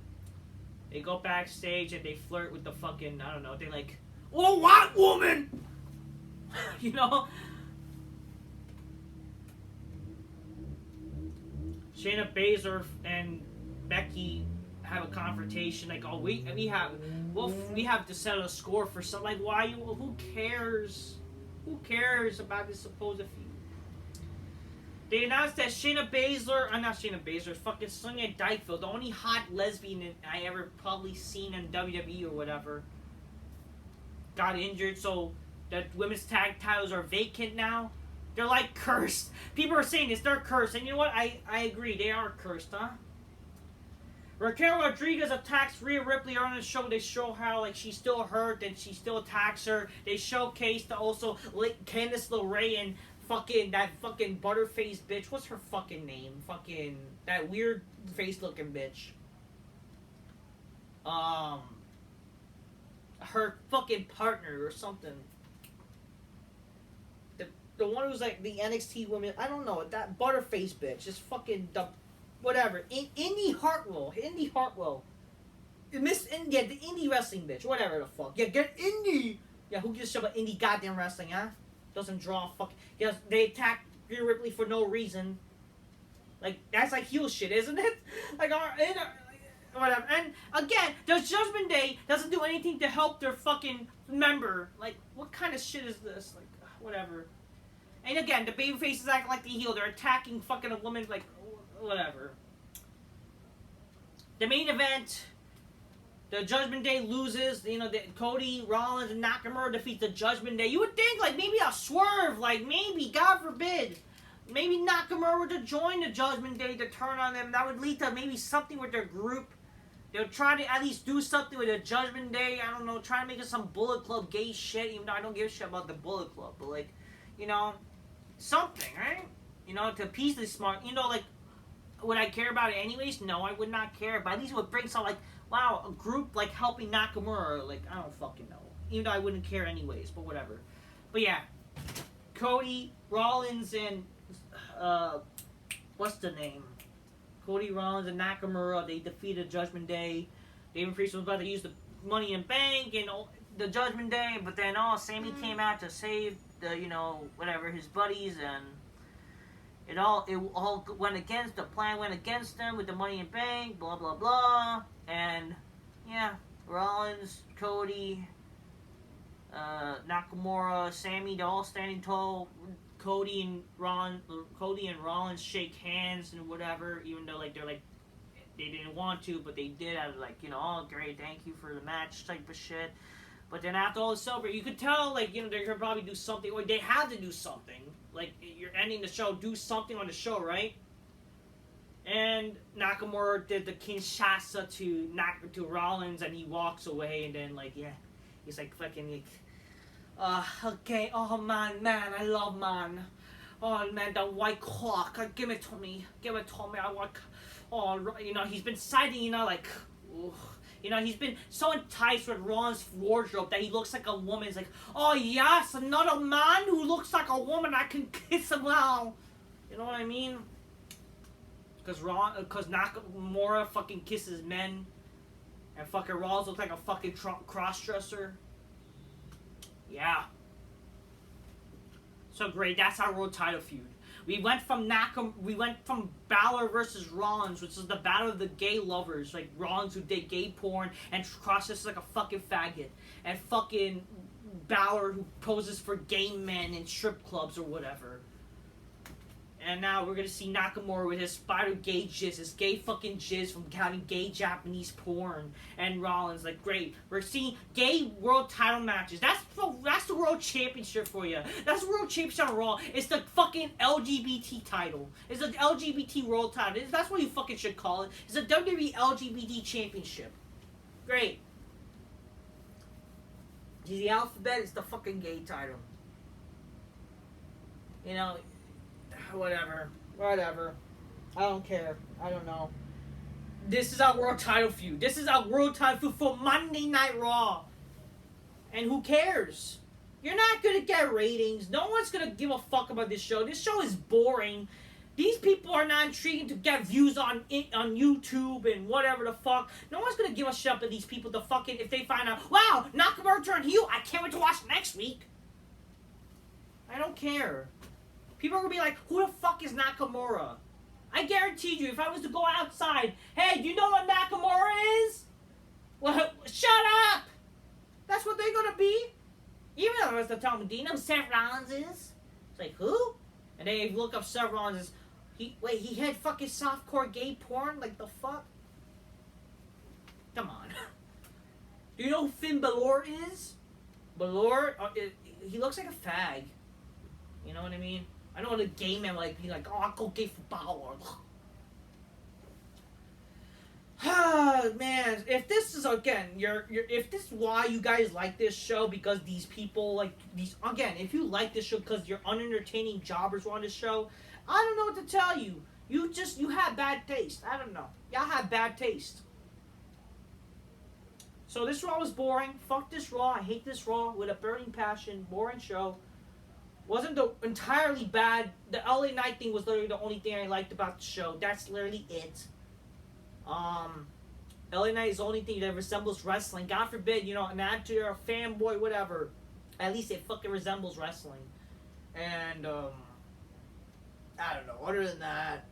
They go backstage and they flirt with the fucking, I don't know, they like, oh, what woman? You know? Shayna Baszler and Becky have a confrontation, like, oh, we have to settle a score for something. Like, why? Who cares? Who cares about this supposed feud? They announced that Shayna Baszler, not Shayna Baszler, fucking Sonya Dykeville, the only hot lesbian I ever probably seen in WWE or whatever, got injured, so the women's tag titles are vacant now. They're like cursed. People are saying this, they're cursed, and you know what? I agree, they are cursed, huh? Raquel Rodriguez attacks Rhea Ripley on the show. They show how like she's still hurt and she still attacks her. They showcased also Candice LeRae and that fucking butterface bitch. What's her fucking name? Fucking that weird face looking bitch. Her fucking partner or something. The one who's like the NXT woman. I don't know, that butterface bitch. Just fucking whatever. Indy Hartwell. Miss India, the indie wrestling bitch. Whatever the fuck. Yeah, get indie. Yeah, who gives a shit about indie goddamn wrestling, huh? Doesn't draw fuck. Yes, they attack Rhea Ripley for no reason. Like, that's like heel shit, isn't it? Like, whatever. And again, the Judgment Day doesn't do anything to help their fucking member. Like, what kind of shit is this? Like, whatever. And again, the babyfaces act like the heel. They're attacking fucking a woman, like, whatever. The main event, the Judgment Day loses. You know, Cody, Rollins, and Nakamura defeat the Judgment Day. You would think, like, maybe a swerve. Like, maybe, God forbid, maybe Nakamura were to join the Judgment Day to turn on them. That would lead to maybe something with their group. They'll try to at least do something with the Judgment Day. I don't know, try to make it some Bullet Club gay shit, even though I don't give a shit about the Bullet Club. But, like, you know, something, right? You know, to appease the smart. You know, like, would I care about it anyways? No, I would not care. But at least it would bring some, like, wow, a group, like, helping Nakamura. Like, I don't fucking know. Even though I wouldn't care anyways, but whatever. But yeah, Cody, Rollins, and, what's the name? Cody, Rollins, and Nakamura, they defeated Judgment Day. David Priest was about to use the Money in Bank and the Judgment Day, but then, Sammy came out to save the, you know, whatever, his buddies, and it all went against, the plan went against them with the Money in Bank, blah, blah, blah, and, yeah, Rollins, Cody, Nakamura, Sammy, they're all standing tall. Cody and Rollins shake hands and whatever, even though, like, they're, like, they didn't want to, but they did out of, like, you know, oh, great, thank you for the match type of shit. But then after all the celebrate, you could tell, like, you know, they're going to probably do something, or they have to do something. Like, you're ending the show, do something on the show, right? And Nakamura did the Kinshasa to Rollins, and he walks away, and then, like, yeah, he's like, fucking, like, okay, oh man, I love man. Oh man, the white clock, give it to me, I want, oh, you know, he's been citing, you know, like, You know, he's been so enticed with Ron's wardrobe that he looks like a woman. He's like, oh yes, another man who looks like a woman, I can kiss him now. You know what I mean? Because Nakamura fucking kisses men. And fucking Rollins looks like a fucking cross-dresser. Yeah. So great, that's our world title feud. We went from Balor versus Rollins, which is the battle of the gay lovers, like Rollins who did gay porn and crosses like a fucking faggot, and fucking Balor who poses for gay men in strip clubs or whatever. And now we're gonna see Nakamura with his spider gay jizz, his gay fucking jizz from having gay Japanese porn, and Rollins, like, great. We're seeing gay world title matches. That's the world championship for you. That's the world championship on Raw. It's the fucking LGBT title. It's the LGBT world title. That's what you fucking should call it. It's the WWE LGBT championship. Great. The alphabet is the fucking gay title. You know. Whatever. I don't care. I don't know. This is our world title feud. This is our world title feud for Monday Night Raw. And who cares? You're not gonna get ratings. No one's gonna give a fuck about this show. This show is boring. These people are not intriguing to get views on YouTube and whatever the fuck. No one's gonna give a shit about these people to fucking, if they find out, wow, Nakamura turned heel, I can't wait to watch next week. I don't care. People are going to be like, who the fuck is Nakamura? I guarantee you, if I was to go outside, hey, do you know what Nakamura is? Well, shut up! That's what they're going to be. Even though I was to tell me, do you know who Seth Rollins is? It's like, who? And they look up Seth Rollins. He had fucking softcore gay porn? Like, the fuck? Come on. Do you know who Finn Balor is? Balor? He looks like a fag. You know what I mean? I don't want a gay man like be like, oh, I'll go gay for Balor. Man, if this is again, if this is why you guys like this show, because these people like these again, if you like this show because you're unentertaining jobbers on this show, I don't know what to tell you. You have bad taste. I don't know. Y'all have bad taste. So this Raw was boring. Fuck this Raw. I hate this Raw with a burning passion. Boring show. Wasn't entirely bad. The LA Knight thing was literally the only thing I liked about the show. That's literally it. LA Knight is the only thing that resembles wrestling. God forbid, an actor, a fanboy, whatever. At least it fucking resembles wrestling. And, I don't know. Other than that,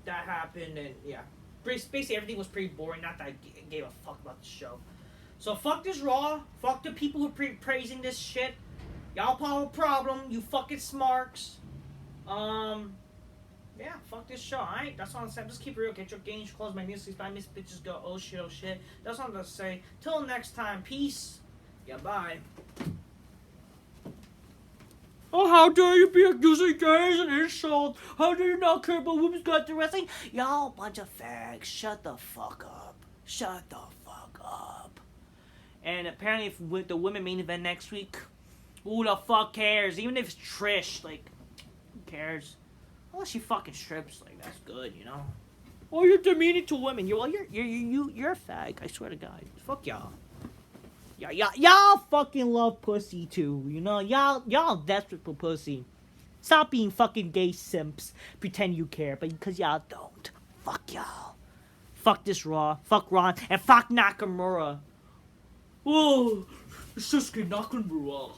that happened, and yeah. Basically, everything was pretty boring. Not that I gave a fuck about the show. So, fuck this Raw. Fuck the people who are praising this shit. Y'all have a problem, you fucking smarks. Yeah, fuck this show, alright? That's all I'm saying. Just keep it real. Get your games closed. My music, my miss bitches go, oh shit, oh shit. That's all I'm gonna say. Till next time, peace. Yeah, bye. Oh, how dare you be accusing gays and insult? How do you not care about women's got to wrestling? Y'all bunch of fags. Shut the fuck up. Shut the fuck up. And apparently, with the women main event next week, who the fuck cares? Even if it's Trish, like, who cares? Unless she fucking strips, like, that's good, Oh, you're demeaning to women. You're a fag. I swear to God. Fuck y'all. Y'all fucking love pussy too. Y'all desperate for pussy. Stop being fucking gay simps. Pretend you care, but because y'all don't. Fuck y'all. Fuck this Raw. Fuck Ron. And fuck Nakamura. Oh. Sasuke Nakamura.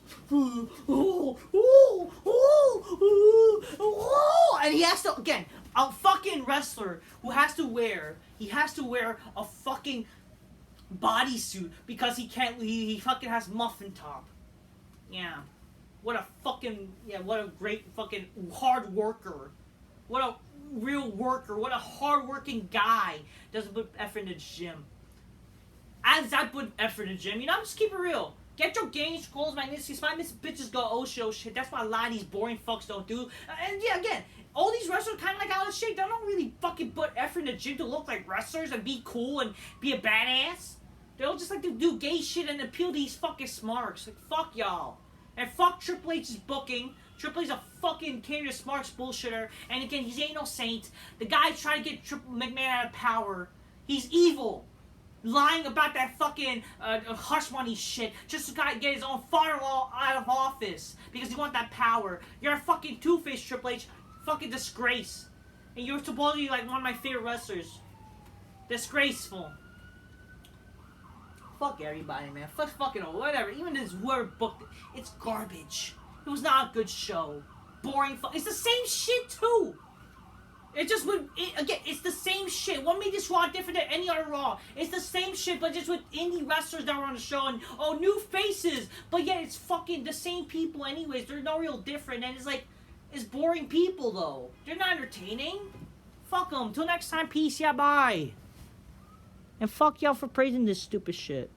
And he has to, again, a fucking wrestler who has to wear a fucking bodysuit because he fucking has muffin top. Yeah. What a great fucking hard worker. What a real worker. What a hard working guy. Doesn't put effort in the gym. As I put effort in the gym, just keep it real. Get your games closed, my bitches go, oh shit. That's what a lot of these boring fucks don't do. And yeah, again, all these wrestlers kind of like out of shape. They don't really fucking put effort in the gym to look like wrestlers and be cool and be a badass. They all just like to do gay shit and appeal to these fucking smarks. Like, fuck y'all. And fuck Triple H's booking. Triple H's a fucking Canada Smarks bullshitter. And again, he ain't no saint. The guy's trying to get Triple McMahon out of power. He's evil. lying about that fucking hush money shit just to get his own father-in-law out of office because he want that power. You're a fucking two-faced Triple H, fucking disgrace. And you're supposedly like one of my favorite wrestlers. Disgraceful. Fuck everybody, man. Fuck fucking whatever. Even this word book, it's garbage. It was not a good show. Boring. It's the same shit too. It just would again. It's the same shit. What made this Raw different than any other Raw? It's the same shit, but just with indie wrestlers that were on the show and new faces. But yet it's fucking the same people anyways. They're no real different, and it's boring people though. They're not entertaining. Fuck them. Till next time. Peace. Yeah. Bye. And fuck y'all for praising this stupid shit.